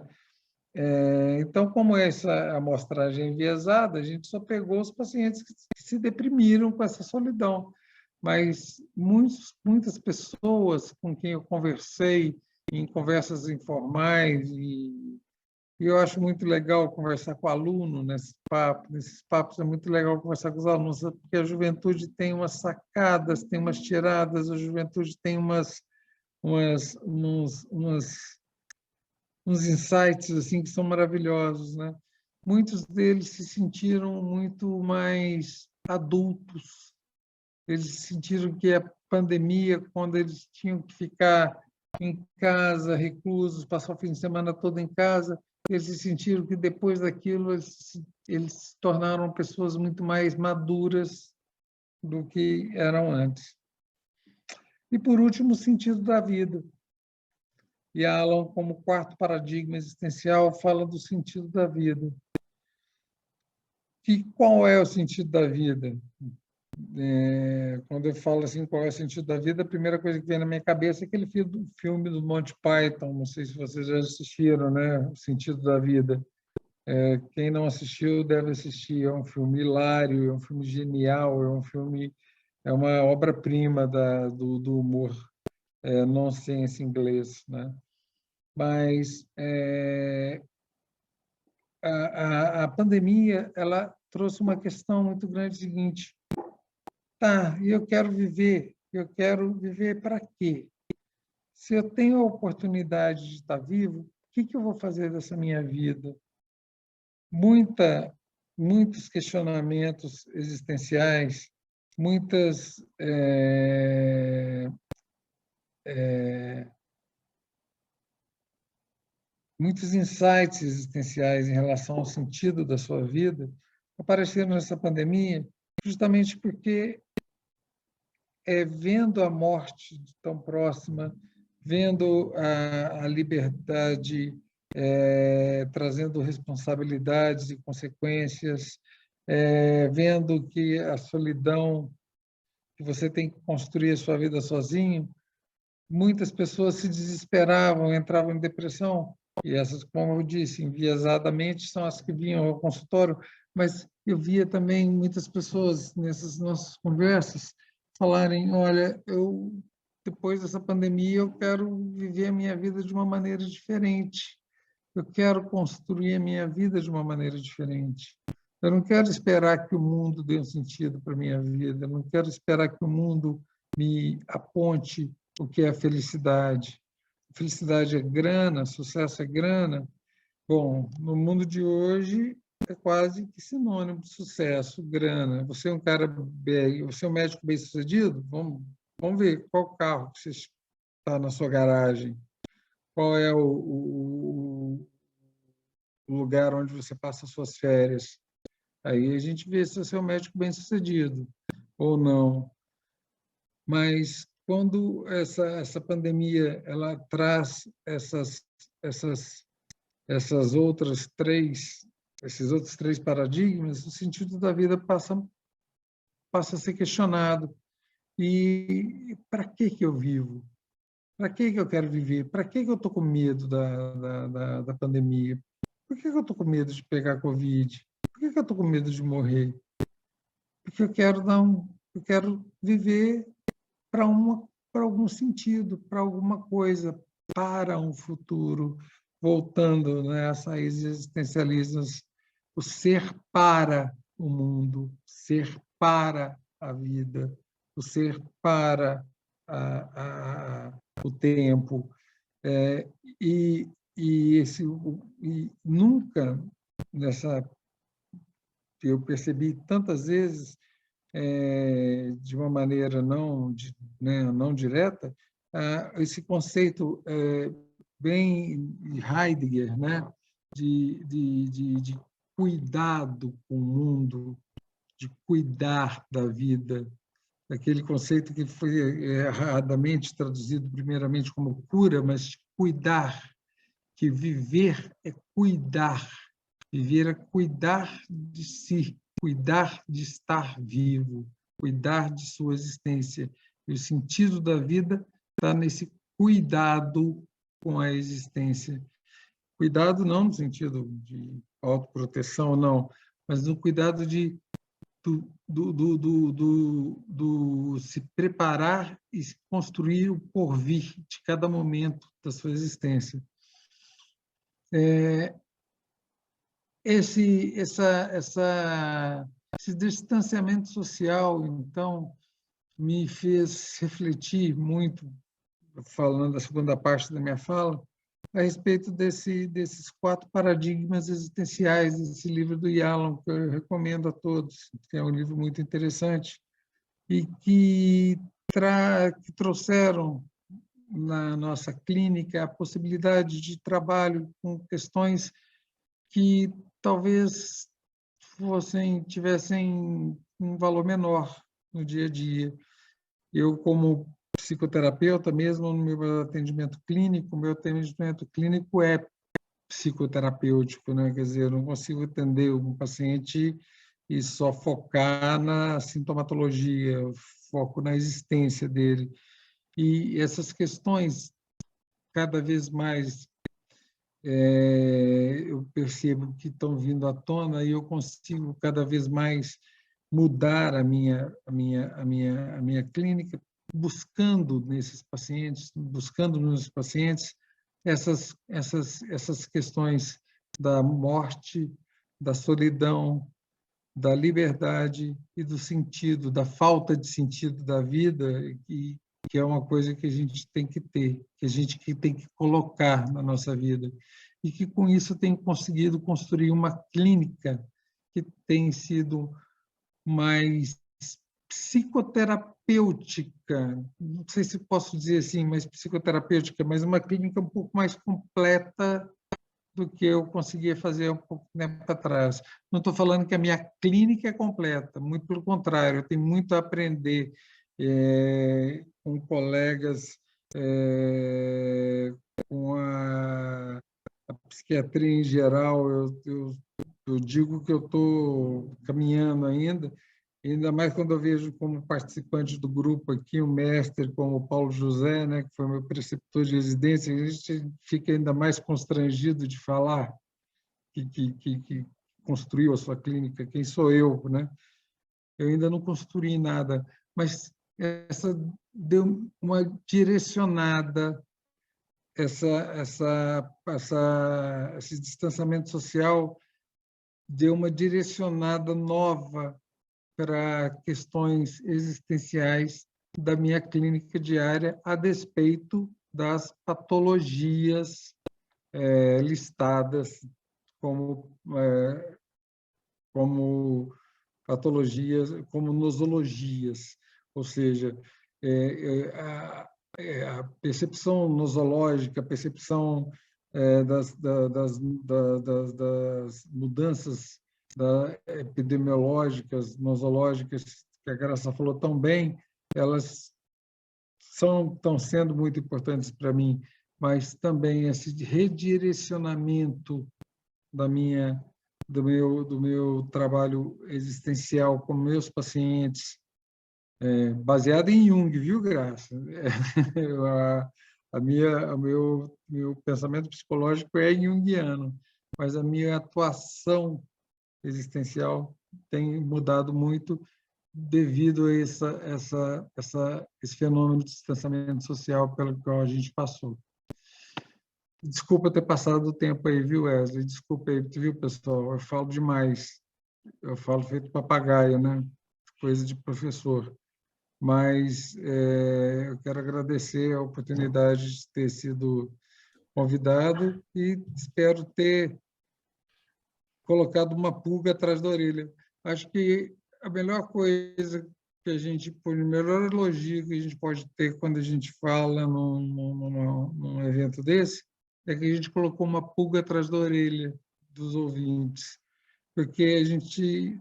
Então, como essa amostragem é enviesada, a gente só pegou os pacientes que se deprimiram com essa solidão. Mas muitas pessoas com quem eu conversei em conversas informais, e eu acho muito legal conversar com aluno nesses papos é muito legal conversar com os alunos, porque a juventude tem umas sacadas, tem umas tiradas, a juventude tem uns insights assim que são maravilhosos, né? Muitos deles se sentiram muito mais adultos. Eles sentiram que a pandemia, quando eles tinham que ficar em casa, reclusos, passar o fim de semana todo em casa, eles se sentiram que depois daquilo eles se tornaram pessoas muito mais maduras do que eram antes. E, por último, o sentido da vida. E Alan, como quarto paradigma existencial, fala do sentido da vida. E qual é o sentido da vida? Quando eu falo assim, qual é o sentido da vida, a primeira coisa que vem na minha cabeça é aquele filme do Monty Python, não sei se vocês já assistiram, né? O Sentido da Vida. Quem não assistiu deve assistir, é um filme hilário, é um filme genial, é uma obra-prima do humor nonsense inglês, né? Mas a pandemia ela trouxe uma questão muito grande seguinte: tá, e eu quero viver para quê? Se eu tenho a oportunidade de estar vivo, o que eu vou fazer dessa minha vida? Muitos questionamentos existenciais, muitos insights existenciais em relação ao sentido da sua vida apareceram nessa pandemia, justamente porque vendo a morte tão próxima, vendo a liberdade trazendo responsabilidades e consequências, vendo que a solidão, que você tem que construir a sua vida sozinho, muitas pessoas se desesperavam, entravam em depressão, e essas, como eu disse, enviesadamente, são as que vinham ao consultório, mas eu via também muitas pessoas nessas nossas conversas falarem: olha, depois dessa pandemia eu quero viver a minha vida de uma maneira diferente, eu quero construir a minha vida de uma maneira diferente. Eu não quero esperar que o mundo dê um sentido para a minha vida, eu não quero esperar que o mundo me aponte o que é felicidade. Felicidade é grana, sucesso é grana. Bom, no mundo de hoje é quase que sinônimo de sucesso, grana. Você é um cara bem, você é um médico bem-sucedido? Vamos ver qual carro que você está na sua garagem, qual é o lugar onde você passa suas férias. Aí a gente vê se você é um médico bem-sucedido ou não. Mas quando essa pandemia ela traz esses outros três paradigmas, o sentido da vida passa a ser questionado. E para que eu vivo? Para que eu quero viver? Para que eu estou com medo da pandemia? Por que eu estou com medo de pegar Covid? Por que eu estou com medo de morrer? Porque eu quero viver para algum sentido, para alguma coisa, para um futuro, voltando, né, às raízes existencialistas, o ser para o mundo, ser para a vida, o ser para o tempo. E nunca eu percebi tantas vezes de uma maneira não direta esse conceito bem Heidegger, né, de cuidado com o mundo, de cuidar da vida, aquele conceito que foi erradamente traduzido primeiramente como cura, mas cuidar, que viver é cuidar, viver é cuidar de si, cuidar de estar vivo, cuidar de sua existência. E o sentido da vida está nesse cuidado com a existência. Cuidado não no sentido de autoproteção, não, mas no cuidado de se preparar e construir o porvir de cada momento da sua existência. Esse distanciamento social, então, me fez refletir muito, falando da segunda parte da minha fala, a respeito desses 4 paradigmas existenciais desse livro do Yalom, que eu recomendo a todos, que é um livro muito interessante, e que trouxeram na nossa clínica a possibilidade de trabalho com questões que talvez tivessem um valor menor no dia a dia. Eu, como psicoterapeuta, mesmo no meu atendimento clínico, meu atendimento clínico é psicoterapêutico, né? Quer dizer, eu não consigo atender um paciente e só focar na sintomatologia, eu foco na existência dele. E essas questões, cada vez mais, eu percebo que estão vindo à tona e eu consigo cada vez mais mudar a minha clínica, buscando nesses pacientes essas questões da morte, da solidão, da liberdade e do sentido, da falta de sentido da vida, que é uma coisa que a gente tem que ter, que a gente tem que colocar na nossa vida. E que, com isso, tem conseguido construir uma clínica que tem sido mais psicoterapêutica, não sei se posso dizer assim, mas psicoterapêutica, mas uma clínica um pouco mais completa do que eu conseguia fazer um pouco tempo atrás. Não estou falando que a minha clínica é completa, muito pelo contrário, eu tenho muito a aprender com colegas, com a psiquiatria em geral. Eu digo que eu estou caminhando ainda mais quando eu vejo como participante do grupo aqui um mestre como o Paulo José, né, que foi meu preceptor de residência. A gente fica ainda mais constrangido de falar que construiu a sua clínica. Quem sou eu, né? Eu ainda não construí nada, mas essa deu uma direcionada, esse distanciamento social deu uma direcionada nova para questões existenciais da minha clínica diária, a despeito das patologias listadas como patologias, como nosologias, ou seja, a percepção nosológica, a percepção das mudanças epidemiológicas, nosológicas, que a Graça falou tão bem, elas estão sendo muito importantes para mim, mas também esse redirecionamento do meu trabalho existencial com meus pacientes, baseado em Jung, viu, Graça? O meu pensamento psicológico é junguiano, mas a minha atuação existencial tem mudado muito devido a esse fenômeno de distanciamento social pelo qual a gente passou. Desculpa ter passado o tempo aí, viu, Wesley? Desculpa aí, viu, pessoal? Eu falo demais. Eu falo feito papagaio, né? Coisa de professor. Mas eu quero agradecer a oportunidade de ter sido convidado e espero ter colocado uma pulga atrás da orelha. Acho que a melhor coisa que a gente, o melhor elogio que a gente pode ter quando a gente fala num evento desse, é que a gente colocou uma pulga atrás da orelha dos ouvintes, porque a gente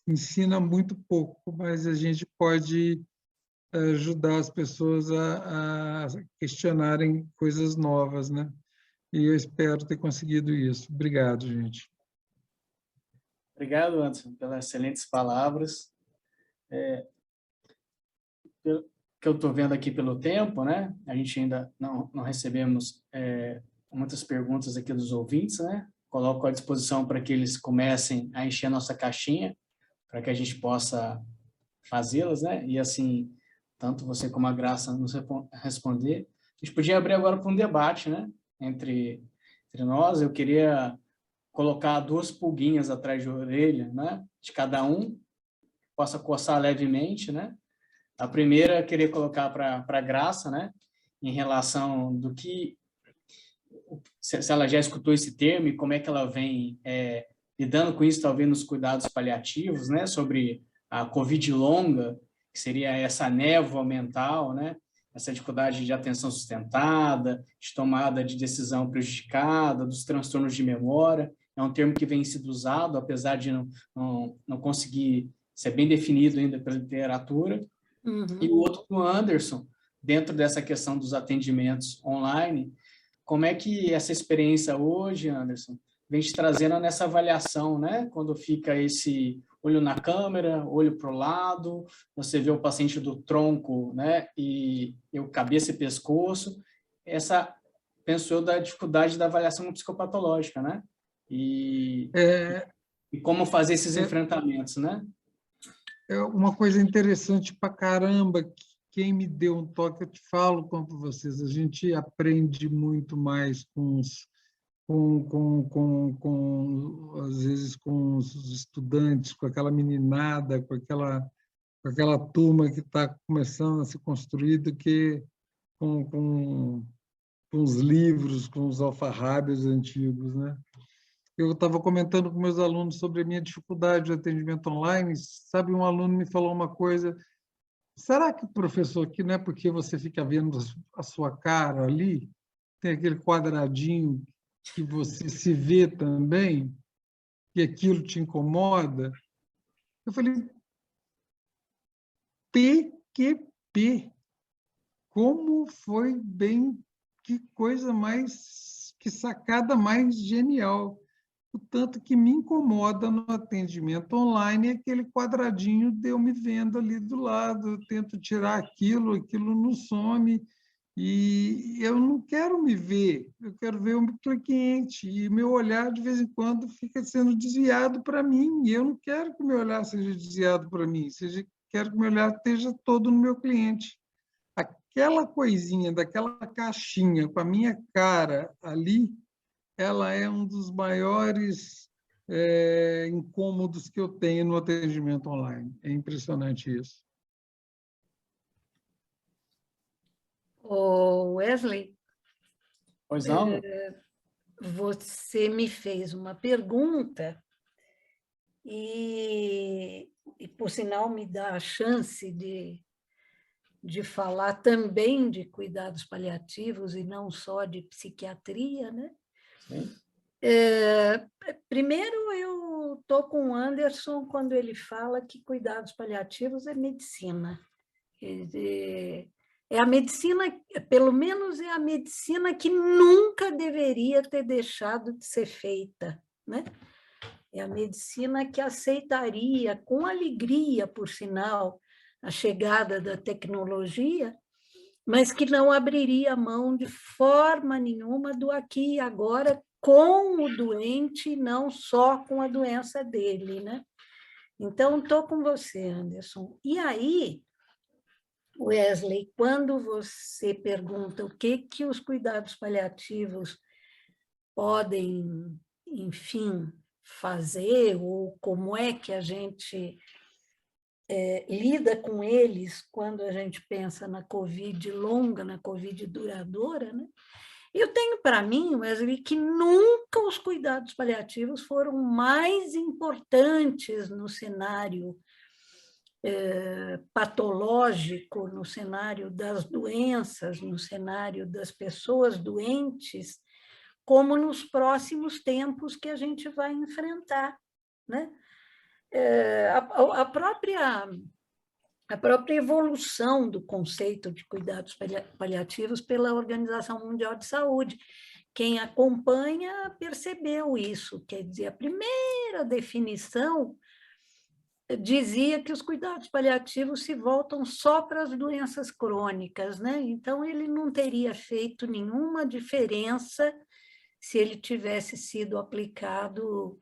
ensina muito pouco, mas a gente pode ajudar as pessoas a questionarem coisas novas, né? E eu espero ter conseguido isso. Obrigado, gente. Obrigado, Anderson, pelas excelentes palavras. que eu estou vendo aqui pelo tempo, né? A gente ainda não recebemos muitas perguntas aqui dos ouvintes, né? Coloco à disposição para que eles comecem a encher a nossa caixinha, para que a gente possa fazê-las, né? E assim, tanto você como a Graça nos responder. A gente podia abrir agora para um debate, né? Entre nós. Eu queria colocar 2 pulguinhas atrás de orelha, né? De cada um, possa coçar levemente, né? A primeira eu queria colocar para a Graça, né? Em relação do que, se ela já escutou esse termo e como é que ela vem lidando com isso, talvez nos cuidados paliativos, né? Sobre a Covid longa, que seria essa névoa mental, né? Essa dificuldade de atenção sustentada, de tomada de decisão prejudicada, dos transtornos de memória. É um termo que vem sido usado, apesar de não conseguir ser bem definido ainda pela literatura. Uhum. E o outro, o Anderson, dentro dessa questão dos atendimentos online, como é que essa experiência hoje, Anderson, vem te trazendo nessa avaliação, né? Quando fica esse olho na câmera, olho para o lado, você vê o paciente do tronco, né? E o cabeça e pescoço. Penso eu, da dificuldade da avaliação psicopatológica, né? E como fazer esses enfrentamentos, né? É uma coisa interessante para caramba. Quem me deu um toque, eu te falo com vocês, a gente aprende muito mais às vezes com os estudantes, com aquela meninada, com aquela turma que está começando a se construir, do que com os livros, com os alfarrábios antigos, né? Eu estava comentando com meus alunos sobre a minha dificuldade de atendimento online. Sabe, um aluno me falou uma coisa: será que, professor, que não é porque você fica vendo a sua cara ali, tem aquele quadradinho que você se vê também, e aquilo te incomoda? Eu falei, PQP, como foi bem, que coisa mais, que sacada mais genial. O tanto que me incomoda no atendimento online é aquele quadradinho de eu me vendo ali do lado. Eu tento tirar aquilo não some, e eu não quero me ver, eu quero ver o cliente, e meu olhar, de vez em quando, fica sendo desviado para mim, e eu não quero que meu olhar seja desviado para mim, quero que meu olhar esteja todo no meu cliente. Aquela coisinha daquela caixinha com a minha cara ali, ela é um dos maiores incômodos que eu tenho no atendimento online. É impressionante isso. Wesley, Pois não? você me fez uma pergunta e por sinal, me dá a chance de falar também de cuidados paliativos e não só de psiquiatria, né? Sim. Primeiro, eu estou com o Anderson quando ele fala que cuidados paliativos é medicina. É a medicina, pelo menos é a medicina que nunca deveria ter deixado de ser feita, né? É a medicina que aceitaria, com alegria, por sinal, a chegada da tecnologia, mas que não abriria mão de forma nenhuma do aqui e agora com o doente, não só com a doença dele, né? Então, estou com você, Anderson. E aí, Wesley, quando você pergunta o que os cuidados paliativos podem, enfim, fazer, ou como é que a gente lida com eles quando a gente pensa na Covid longa, na Covid duradoura, né? Eu tenho para mim, Wesley, que nunca os cuidados paliativos foram mais importantes no cenário patológico, no cenário das doenças, no cenário das pessoas doentes, como nos próximos tempos que a gente vai enfrentar, né? A própria evolução do conceito de cuidados paliativos pela Organização Mundial de Saúde. Quem acompanha percebeu isso, quer dizer, a primeira definição dizia que os cuidados paliativos se voltam só para as doenças crônicas, né? Então, ele não teria feito nenhuma diferença se ele tivesse sido aplicado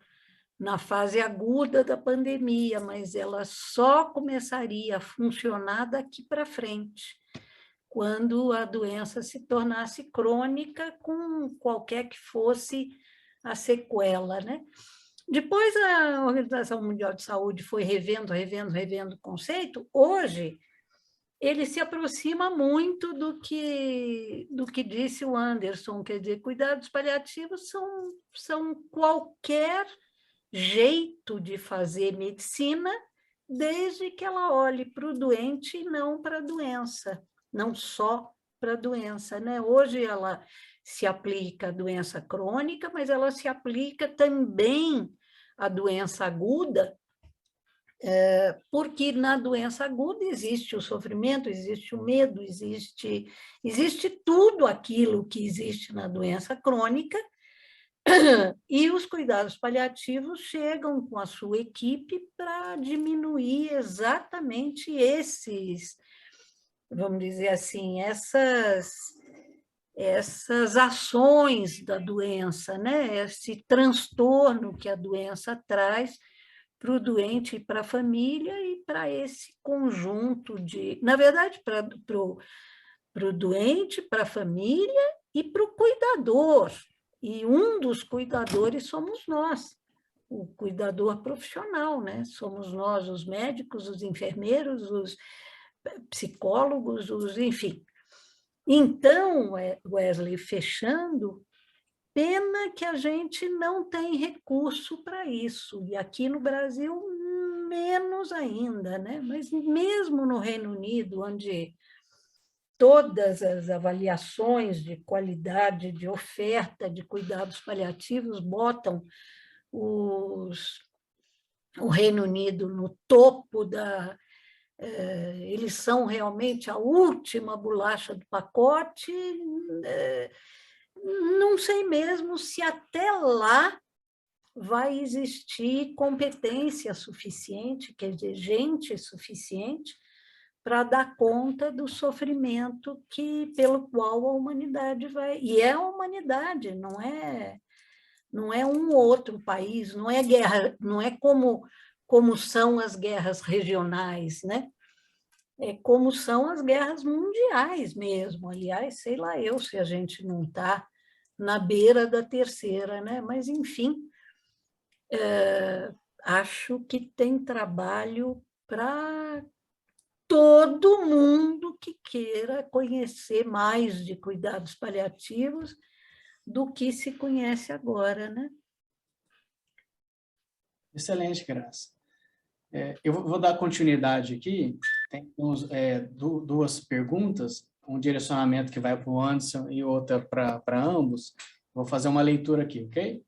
na fase aguda da pandemia, mas ela só começaria a funcionar daqui para frente, quando a doença se tornasse crônica, com qualquer que fosse a sequela, né? Depois a Organização Mundial de Saúde foi revendo o conceito. Hoje, ele se aproxima muito do que disse o Anderson, quer dizer, cuidados paliativos são qualquer jeito de fazer medicina, desde que ela olhe para o doente e não para a doença, não só para a doença, né? Hoje ela se aplica à doença crônica, mas ela se aplica também à doença aguda, porque na doença aguda existe o sofrimento, existe o medo, existe tudo aquilo que existe na doença crônica, e os cuidados paliativos chegam com a sua equipe para diminuir exatamente esses, vamos dizer assim, essas ações da doença, né? Esse transtorno que a doença traz para o doente e para a família e para esse conjunto de... Na verdade, para o doente, para a família e para o cuidador. E um dos cuidadores somos nós, o cuidador profissional, né? Somos nós, os médicos, os enfermeiros, os psicólogos, enfim. Então, Wesley, fechando, pena que a gente não tem recurso para isso, e aqui no Brasil menos ainda, né? Mas mesmo no Reino Unido, onde todas as avaliações de qualidade, de oferta de cuidados paliativos botam o Reino Unido no topo da... Eles são realmente a última bolacha do pacote. Não sei mesmo se até lá vai existir competência suficiente, quer dizer, gente suficiente para dar conta do sofrimento pelo qual a humanidade vai... E é a humanidade, não é um outro país, não é guerra, não é como são as guerras regionais, né? É como são as guerras mundiais mesmo. Aliás, sei lá eu se a gente não está na beira da terceira, né? Mas, enfim, acho que tem trabalho para todo mundo que queira conhecer mais de cuidados paliativos do que se conhece agora, né? Excelente, Graça. Eu vou dar continuidade aqui. Tem duas perguntas, um direcionamento que vai para o Anderson e outra para ambos. Vou fazer uma leitura aqui, ok?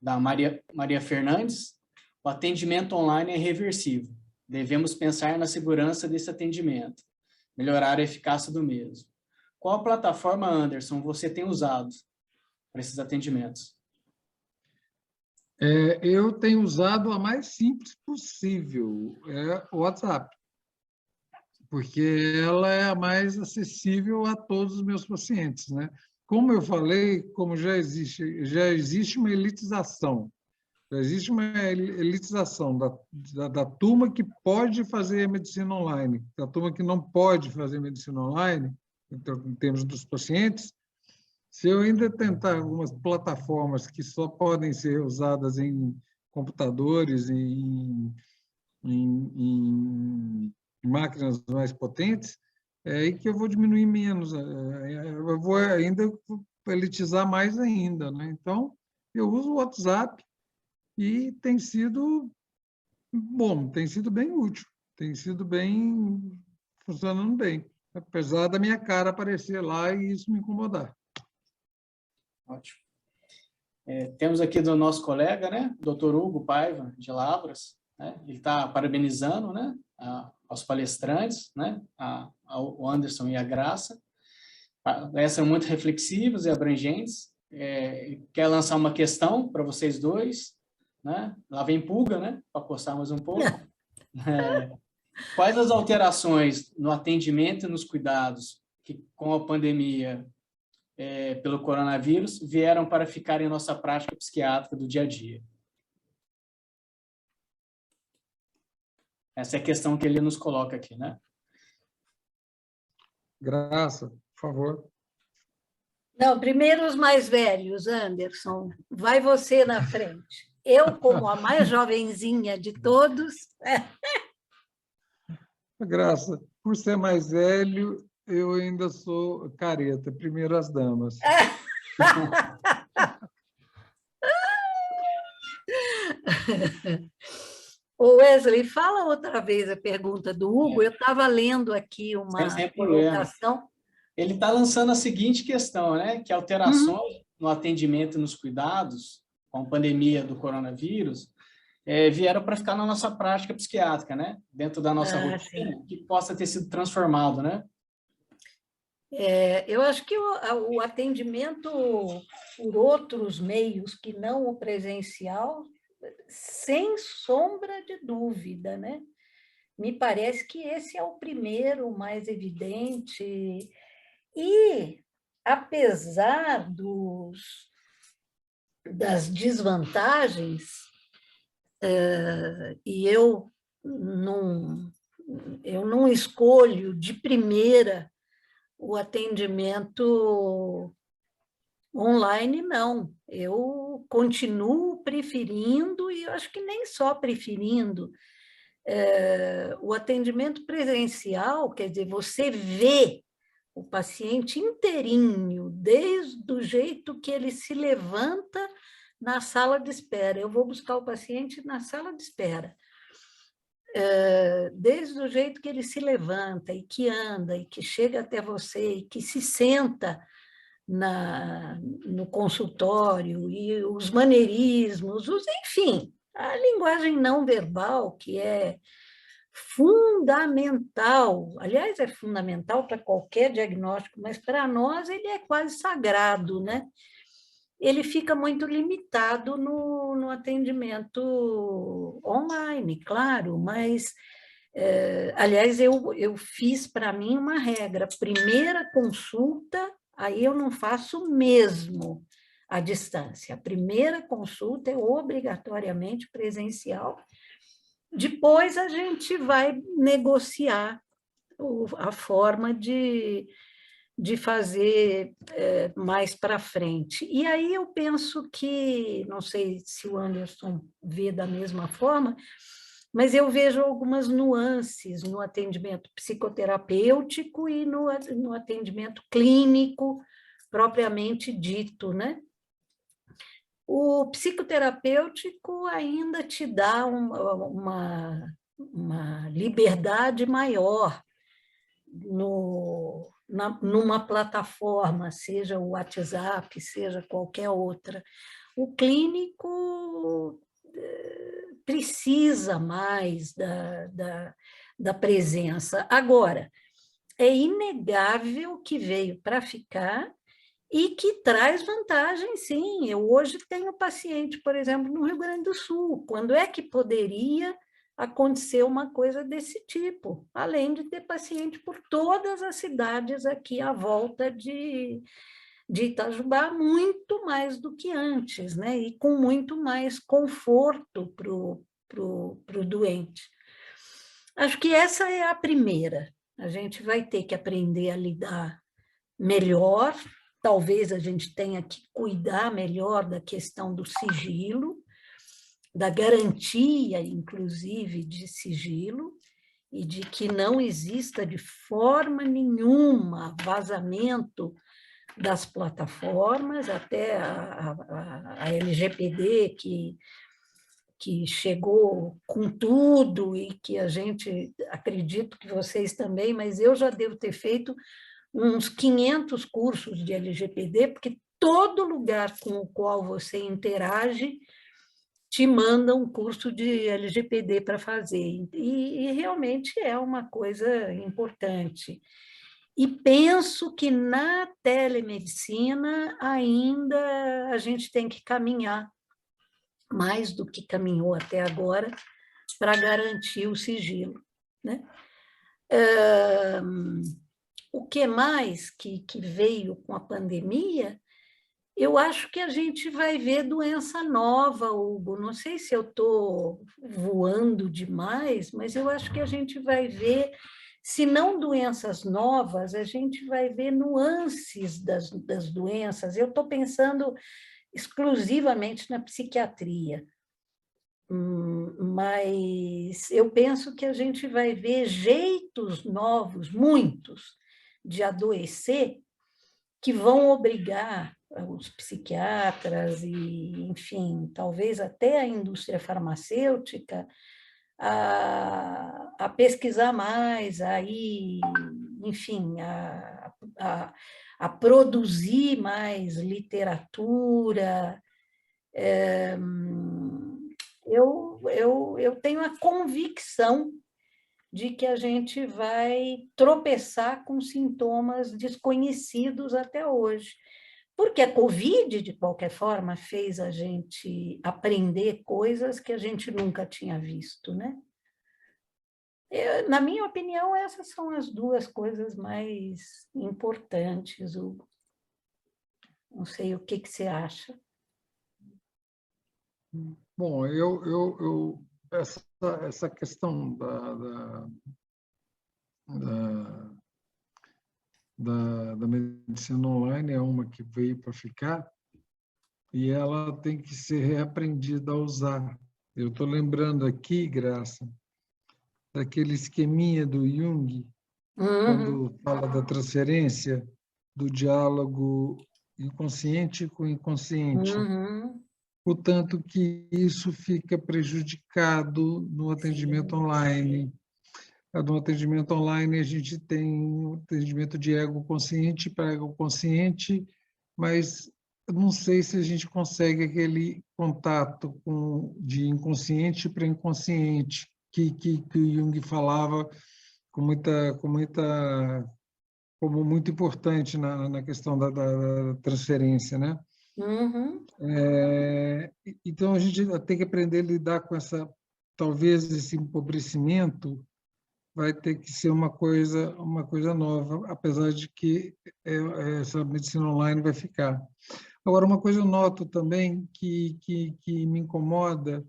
Da Maria Fernandes. O atendimento online é reversível. Devemos pensar na segurança desse atendimento, melhorar a eficácia do mesmo. Qual plataforma, Anderson, você tem usado para esses atendimentos? Eu tenho usado a mais simples possível, o WhatsApp, porque ela é a mais acessível a todos os meus pacientes, né? Como eu falei, como já existe uma elitização, da turma que pode fazer medicina online, da turma que não pode fazer medicina online, então, em termos dos pacientes. Se eu ainda tentar algumas plataformas que só podem ser usadas em computadores, em máquinas mais potentes, é aí que eu vou diminuir menos. Eu vou ainda elitizar mais ainda, né? Então, eu uso o WhatsApp e tem sido bom, tem sido bem útil, tem sido bem, funcionando bem, apesar da minha cara aparecer lá e isso me incomodar. Ótimo. Temos aqui do nosso colega, né, Dr. Hugo Paiva, de Lavras, né? Ele está parabenizando, né, aos palestrantes, né, ao Anderson e à Graça. Elas são muito reflexivas e abrangentes. Ele quer lançar uma questão para vocês dois, né? Lá vem pulga, né? Para coçar mais um pouco. Quais as alterações no atendimento e nos cuidados que, com a pandemia pelo coronavírus, vieram para ficar em nossa prática psiquiátrica do dia a dia? Essa é a questão que ele nos coloca aqui, né? Graça, por favor. Não, primeiro os mais velhos, Anderson. Vai você na frente. Eu, como a mais jovenzinha de todos... Graça, por ser mais velho, eu ainda sou careta, primeiro as damas. Ô Wesley, fala outra vez a pergunta do Hugo. Eu estava lendo aqui uma Sem problema. colocação. Ele está lançando a seguinte questão, né? Que alterações no atendimento e nos cuidados com a pandemia do coronavírus vieram para ficar na nossa prática psiquiátrica, né? Dentro da nossa rotina, que possa ter sido transformado, né? Eu acho que o atendimento por outros meios que não o presencial, sem sombra de dúvida, né? Me parece que esse é o primeiro, mais evidente. E, apesar das desvantagens, e eu não escolho de primeira o atendimento online, não. Eu continuo preferindo, e eu acho que nem só preferindo, o atendimento presencial, quer dizer, você vê o paciente inteirinho, desde o jeito que ele se levanta na sala de espera. Eu vou buscar o paciente na sala de espera. Desde o jeito que ele se levanta e que anda, e que chega até você, e que se senta no consultório, e os maneirismos, enfim, a linguagem não verbal, que é fundamental, aliás, é fundamental para qualquer diagnóstico, mas para nós ele é quase sagrado, né? Ele fica muito limitado no atendimento online, claro, mas, aliás, eu fiz para mim uma regra, primeira consulta, aí eu não faço mesmo à distância, a primeira consulta é obrigatoriamente presencial, depois a gente vai negociar a forma de fazer mais para frente. E aí eu penso que, não sei se o Anderson vê da mesma forma, mas eu vejo algumas nuances no atendimento psicoterapêutico e no atendimento clínico propriamente dito, né? O psicoterapêutico ainda te dá uma liberdade maior numa plataforma, seja o WhatsApp, seja qualquer outra. O clínico precisa mais da presença. Agora, é inegável que veio para ficar e que traz vantagem, sim. Eu hoje tenho paciente, por exemplo, no Rio Grande do Sul. Quando é que poderia acontecer uma coisa desse tipo? Além de ter paciente por todas as cidades aqui à volta de Itajubá, muito mais do que antes, né? E com muito mais conforto para o doente. Acho que essa é a primeira. A gente vai ter que aprender a lidar melhor. Talvez a gente tenha que cuidar melhor da questão do sigilo, da garantia, inclusive, de sigilo, e de que não exista de forma nenhuma vazamento das plataformas, até a LGPD, que chegou com tudo e que a gente, acredito que vocês também, mas eu já devo ter feito uns 500 cursos de LGPD, porque todo lugar com o qual você interage te manda um curso de LGPD para fazer, e realmente é uma coisa importante. E penso que na telemedicina ainda a gente tem que caminhar mais do que caminhou até agora, para garantir o sigilo, né? O que mais que veio com a pandemia? Eu acho que a gente vai ver doença nova, Hugo. Não sei se eu estou voando demais, mas eu acho que a gente vai ver, se não doenças novas, a gente vai ver nuances das doenças. Eu estou pensando exclusivamente na psiquiatria, mas eu penso que a gente vai ver jeitos novos, muitos, de adoecer, que vão obrigar os psiquiatras e, enfim, talvez até a indústria farmacêutica a pesquisar mais, enfim, a produzir mais literatura. Eu tenho a convicção de que a gente vai tropeçar com sintomas desconhecidos até hoje. Porque a Covid, de qualquer forma, fez a gente aprender coisas que a gente nunca tinha visto, né? Na minha opinião, essas são as duas coisas mais importantes, Hugo. Não sei o que você acha. Bom, essa questão da medicina online é uma que veio para ficar e ela tem que ser reaprendida a usar. Eu estou lembrando aqui, Graça, daquele esqueminha do Jung, quando fala da transferência, do diálogo inconsciente com inconsciente. Portanto, que isso fica prejudicado no atendimento online. No atendimento online, a gente tem um atendimento de ego consciente para ego consciente, mas não sei se a gente consegue aquele contato de inconsciente para inconsciente, que o Jung falava como muito importante na questão da transferência, né? Então, a gente tem que aprender a lidar com talvez esse empobrecimento vai ter que ser uma coisa nova, apesar de que essa medicina online vai ficar. Agora, uma coisa eu noto também que me incomoda,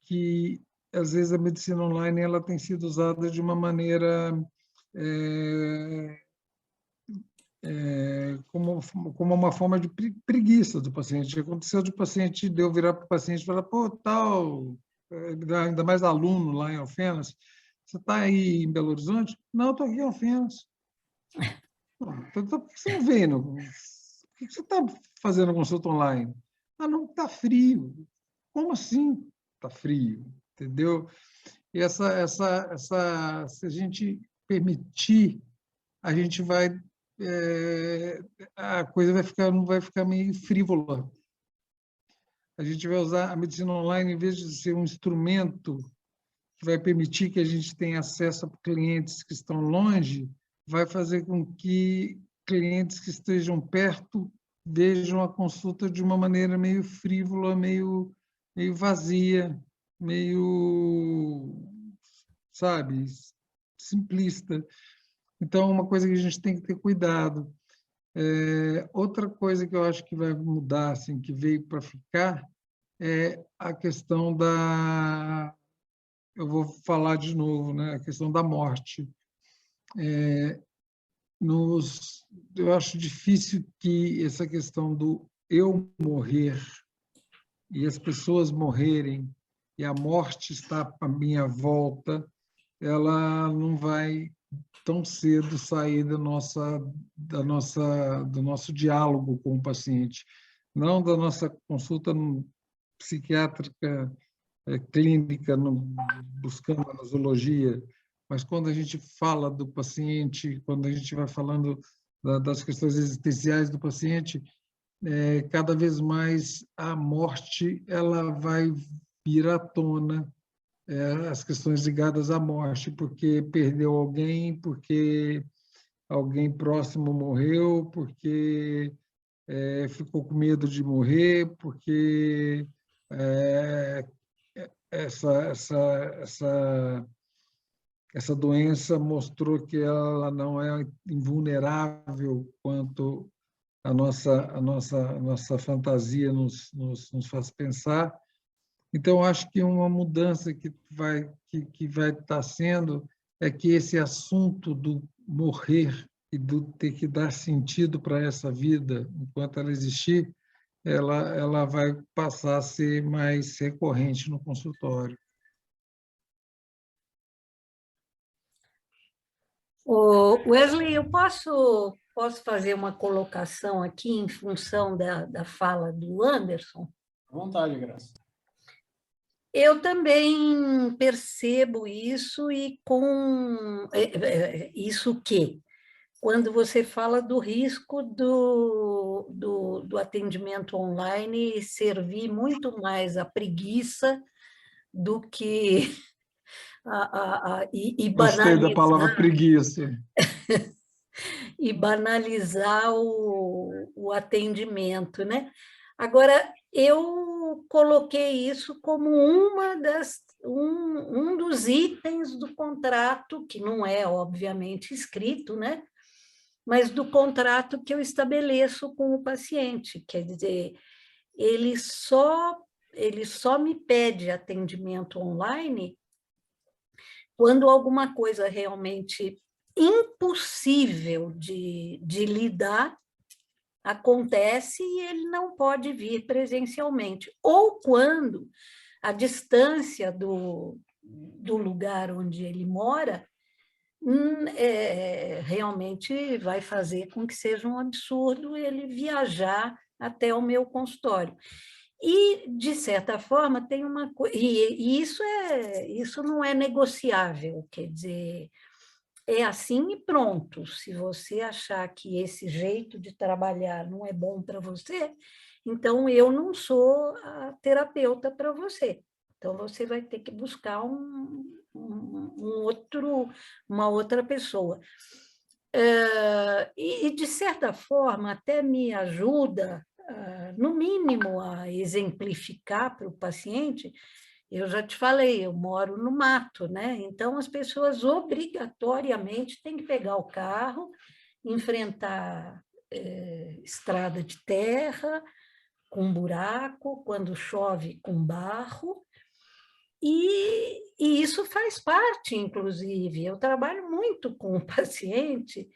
que às vezes a medicina online ela tem sido usada de uma maneira como uma forma de preguiça do paciente. Aconteceu de o paciente, de eu virar para o paciente e falar, pô, tal, ainda mais aluno lá em Alfenas, você está aí em Belo Horizonte? Não, estou aqui em Alfenas. Então, por que você não vem? Por que você está fazendo consulta online? Ah, não, está frio. Como assim está frio? Entendeu? E se a gente permitir, a gente vai a coisa não vai ficar meio frívola. A gente vai usar a medicina online, em vez de ser um instrumento que vai permitir que a gente tenha acesso a clientes que estão longe, vai fazer com que clientes que estejam perto vejam a consulta de uma maneira meio frívola, meio vazia, meio, sabe, simplista. Então, uma coisa que a gente tem que ter cuidado. Outra coisa que eu acho que vai mudar, assim, que veio para ficar, é a questão eu vou falar de novo, né? A questão da morte. Eu acho difícil que essa questão do eu morrer e as pessoas morrerem e a morte está à minha volta, ela não vai tão cedo sair do nosso diálogo com o paciente, não da nossa consulta psiquiátrica clínica, buscando a nosologia, mas quando a gente fala do paciente, quando a gente vai falando das questões existenciais do paciente, cada vez mais a morte ela vai vir à tona, as questões ligadas à morte, porque perdeu alguém, porque alguém próximo morreu, porque ficou com medo de morrer, porque essa doença mostrou que ela não é invulnerável quanto a nossa fantasia nos faz pensar. Então, acho que uma mudança que vai estar sendo é que esse assunto do morrer e do ter que dar sentido para essa vida, enquanto ela existir, ela vai passar a ser mais recorrente no consultório. Wesley, eu posso fazer uma colocação aqui em função da fala do Anderson? À vontade, Graça. Eu também percebo isso e com isso que, quando você fala do risco do atendimento online servir muito mais à preguiça do que e Gostei da palavra banalizar, preguiça. e banalizar o atendimento, né? Agora, eu coloquei isso como um dos itens do contrato, que não é, obviamente, escrito, né? Mas do contrato que eu estabeleço com o paciente. Quer dizer, ele só me pede atendimento online quando alguma coisa realmente impossível de lidar acontece e ele não pode vir presencialmente. Ou quando a distância do lugar onde ele mora realmente vai fazer com que seja um absurdo ele viajar até o meu consultório. E, de certa forma, tem uma coisa... E isso não é negociável, quer dizer, é assim e pronto. Se você achar que esse jeito de trabalhar não é bom para você, então eu não sou a terapeuta para você. Então, você vai ter que buscar uma outra pessoa. E, de certa forma, até me ajuda, no mínimo, a exemplificar para o paciente. Eu já te falei, eu moro no mato, né? Então, as pessoas obrigatoriamente têm que pegar o carro, enfrentar estrada de terra, com buraco, quando chove, com barro, e isso faz parte, inclusive. Eu trabalho muito com o paciente.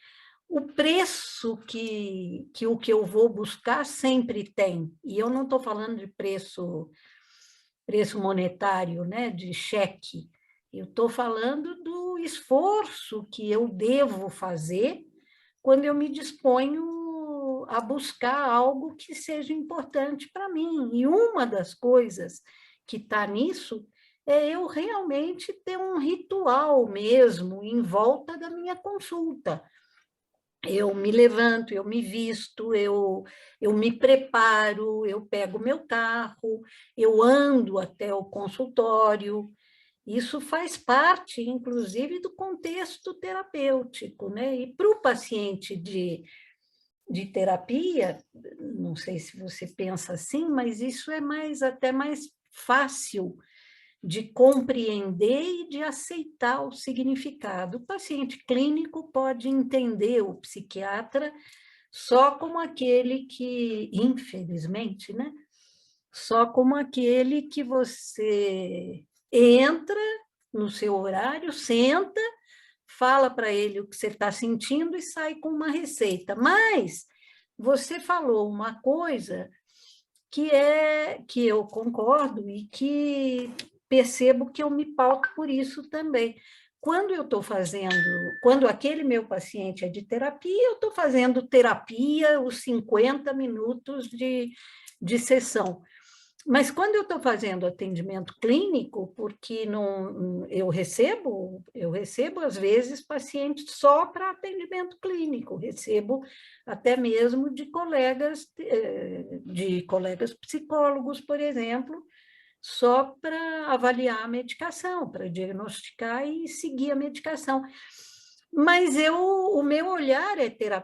O preço que eu vou buscar sempre tem, e eu não estou falando de preço monetário, né, de cheque, eu estou falando do esforço que eu devo fazer quando eu me disponho a buscar algo que seja importante para mim. E uma das coisas que está nisso é eu realmente ter um ritual mesmo em volta da minha consulta. Eu me levanto, eu me visto, eu me preparo, eu pego meu carro, eu ando até o consultório. Isso faz parte, inclusive, do contexto terapêutico, né? E para o paciente de terapia, não sei se você pensa assim, mas isso é até mais fácil de compreender e de aceitar o significado. O paciente clínico pode entender o psiquiatra só como aquele que, infelizmente, né? Só como aquele que você entra no seu horário, senta, fala para ele o que você está sentindo e sai com uma receita. Mas você falou uma coisa que eu concordo e que percebo que eu me pauto por isso também. Quando aquele meu paciente é de terapia, eu estou fazendo terapia, os 50 minutos de sessão. Mas quando eu estou fazendo atendimento clínico, porque eu recebo, às vezes, pacientes só para atendimento clínico, recebo até mesmo de colegas psicólogos, por exemplo, só para avaliar a medicação, para diagnosticar e seguir a medicação. Mas o meu olhar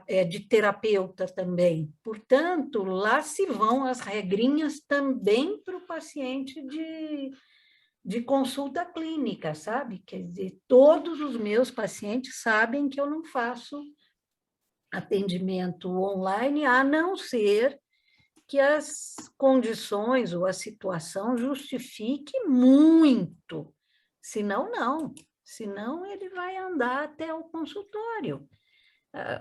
é de terapeuta também. Portanto, lá se vão as regrinhas também para o paciente de consulta clínica, sabe? Quer dizer, todos os meus pacientes sabem que eu não faço atendimento online, a não ser que as condições ou a situação justifique muito. Senão, não. Senão, ele vai andar até o consultório.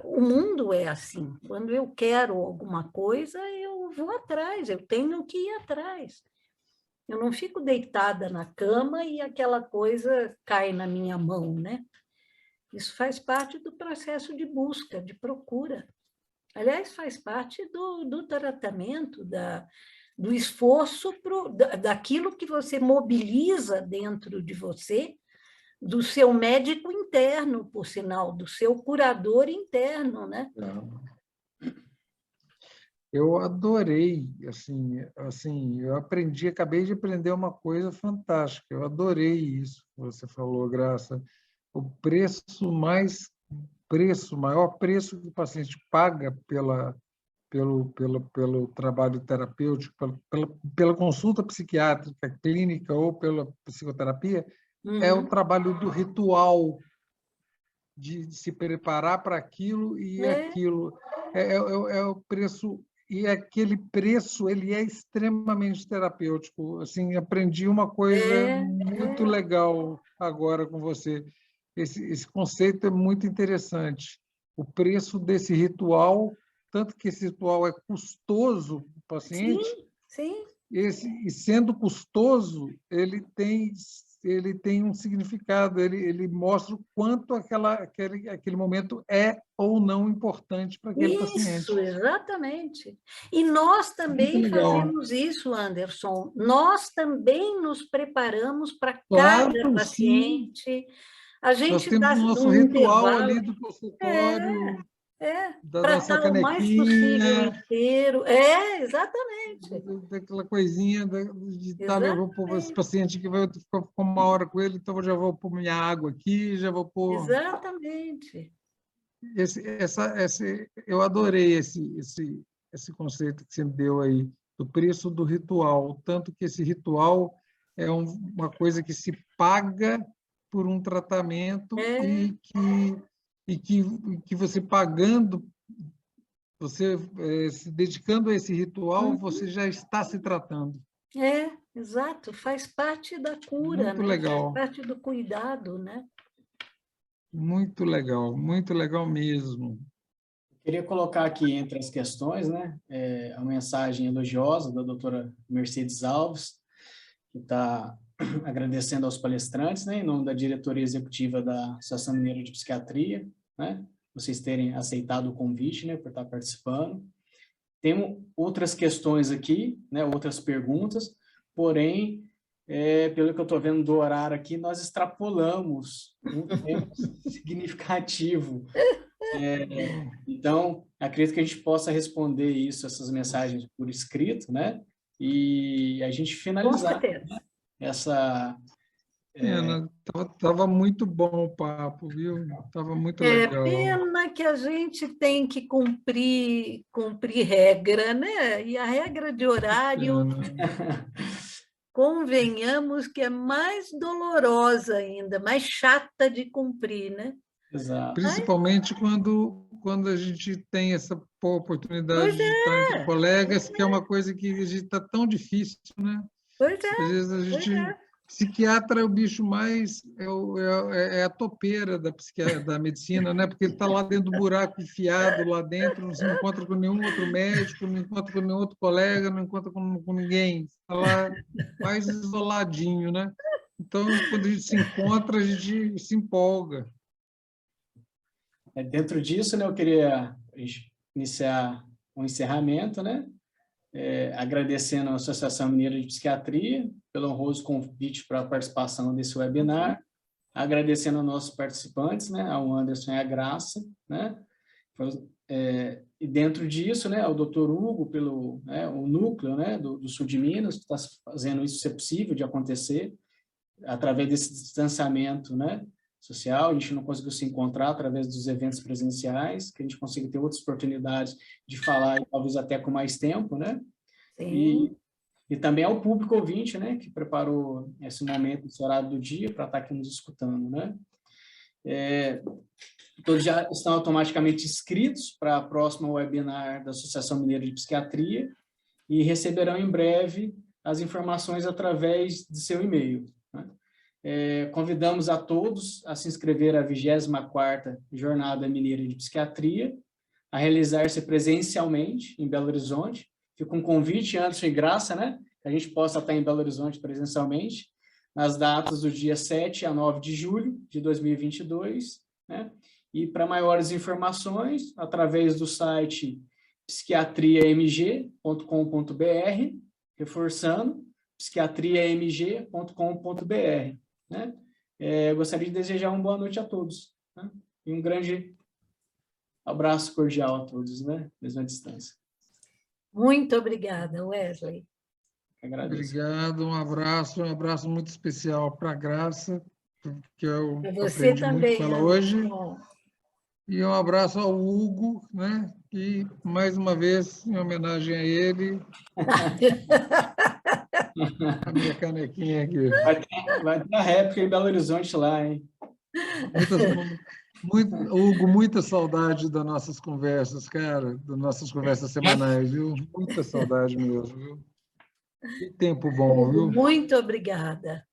O mundo é assim. Quando eu quero alguma coisa, eu vou atrás, eu tenho que ir atrás. Eu não fico deitada na cama e aquela coisa cai na minha mão, né? Isso faz parte do processo de busca, de procura. Aliás, faz parte do tratamento, do esforço, daquilo que você mobiliza dentro de você, do seu médico interno, por sinal, do seu curador interno, né? Eu adorei, assim, eu aprendi, acabei de aprender uma coisa fantástica. Eu adorei isso que você falou, Graça. O maior preço que o paciente paga pelo trabalho terapêutico, pela consulta psiquiátrica clínica ou pela psicoterapia, é o trabalho do ritual de se preparar para aquilo e aquilo. É o preço, e aquele preço ele é extremamente terapêutico. Assim, aprendi uma coisa muito legal agora com você. Esse conceito é muito interessante. O preço desse ritual, tanto que esse ritual é custoso para o paciente, sim. e sendo custoso, ele tem um significado, ele mostra o quanto aquele momento é ou não importante para aquele paciente. Isso, exatamente. E nós também fazemos isso, Anderson. Nós também nos preparamos para cada paciente. Sim. A gente nós temos o nosso ritual ali do consultório, da para nossa estar o mais possível canequinha, inteiro. Exatamente. daquela coisinha de tal, eu vou pôr esse paciente que vai ficar uma hora com ele, então eu já vou pôr minha água aqui, já vou pôr... Exatamente. Eu adorei esse conceito que você me deu aí, do preço do ritual, tanto que esse ritual é uma coisa que se paga por um tratamento e que você pagando, você se dedicando a esse ritual, você já está se tratando. Exato, faz parte da cura, Muito né? legal. Faz parte do cuidado, né? Muito legal mesmo. Queria colocar aqui entre as questões, né, a mensagem elogiosa da doutora Mercedes Alves, que está agradecendo aos palestrantes, né, em nome da diretoria executiva da Associação Mineira de Psiquiatria, né, vocês terem aceitado o convite, né, por estar participando. Tem outras questões aqui, né, outras perguntas, porém, pelo que eu estou vendo do horário aqui, nós extrapolamos um tempo significativo. Então, acredito que a gente possa responder isso, essas mensagens por escrito, né? E a gente finalizar essa... Tava muito bom o papo, viu? Tava muito legal. É pena que a gente tem que cumprir regra, né? E a regra de horário, convenhamos que é mais dolorosa ainda, mais chata de cumprir, né? Exato. Principalmente quando a gente tem essa oportunidade de estar entre colegas, que é uma coisa que a gente está tão difícil, né? Às vezes a gente... Psiquiatra é o bicho mais... É a topeira da medicina, né? Porque ele está lá dentro do buraco enfiado, lá dentro, não se encontra com nenhum outro médico, não encontra com nenhum outro colega, não encontra com ninguém. Está lá mais isoladinho, né? Então, quando a gente se encontra, a gente se empolga. Dentro disso, né, eu queria iniciar um encerramento, né? Agradecendo à Associação Mineira de Psiquiatria pelo honroso convite para a participação desse webinar, agradecendo aos nossos participantes, né, ao Anderson e à Graça, né? E dentro disso, né, ao Dr. Hugo, pelo o núcleo, né, do sul de Minas, que está fazendo isso ser possível de acontecer, através desse distanciamento, né, social, a gente não conseguiu se encontrar através dos eventos presenciais, que a gente consiga ter outras oportunidades de falar, e talvez até com mais tempo, né? Sim. E também ao público ouvinte, né, que preparou esse momento, esse horário do dia, para estar aqui nos escutando, né? Todos já estão automaticamente inscritos para a próxima webinar da Associação Mineira de Psiquiatria e receberão em breve as informações através de seu e-mail, né? Convidamos a todos a se inscrever à 24ª Jornada Mineira de Psiquiatria, a realizar-se presencialmente em Belo Horizonte. Fica um convite, Anderson e Graça, né? Que a gente possa estar em Belo Horizonte presencialmente, nas datas do dia 7 a 9 de julho de 2022, né? E para maiores informações, através do site psiquiatriamg.com.br, reforçando, psiquiatriamg.com.br, né? Gostaria de desejar uma boa noite a todos, né? E um grande abraço cordial a todos, né? Mesmo à distância. Muito obrigada, Wesley. Agradeço. Obrigado, um abraço muito especial para a Graça, que eu Você aprendi também, muito com ela Ana. hoje. Bom. E um abraço ao Hugo, né? E, mais uma vez, em homenagem a ele, a minha canequinha aqui. Vai ter a réplica em Belo Horizonte lá, hein? Hugo, muita saudade das nossas conversas, cara, das nossas conversas semanais, viu? Muita saudade mesmo, viu? Que tempo bom, viu? Muito obrigada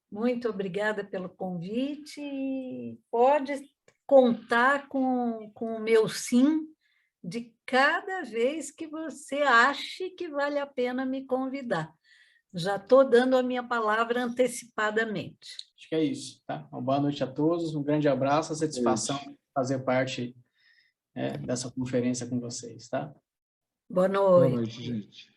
pelo convite. Pode contar com o meu sim de cada vez que você ache que vale a pena me convidar. Já estou dando a minha palavra antecipadamente. Acho que é isso, tá? Uma boa noite a todos, um grande abraço, a satisfação de fazer parte dessa conferência com vocês, tá? Boa Boa noite. noite, gente.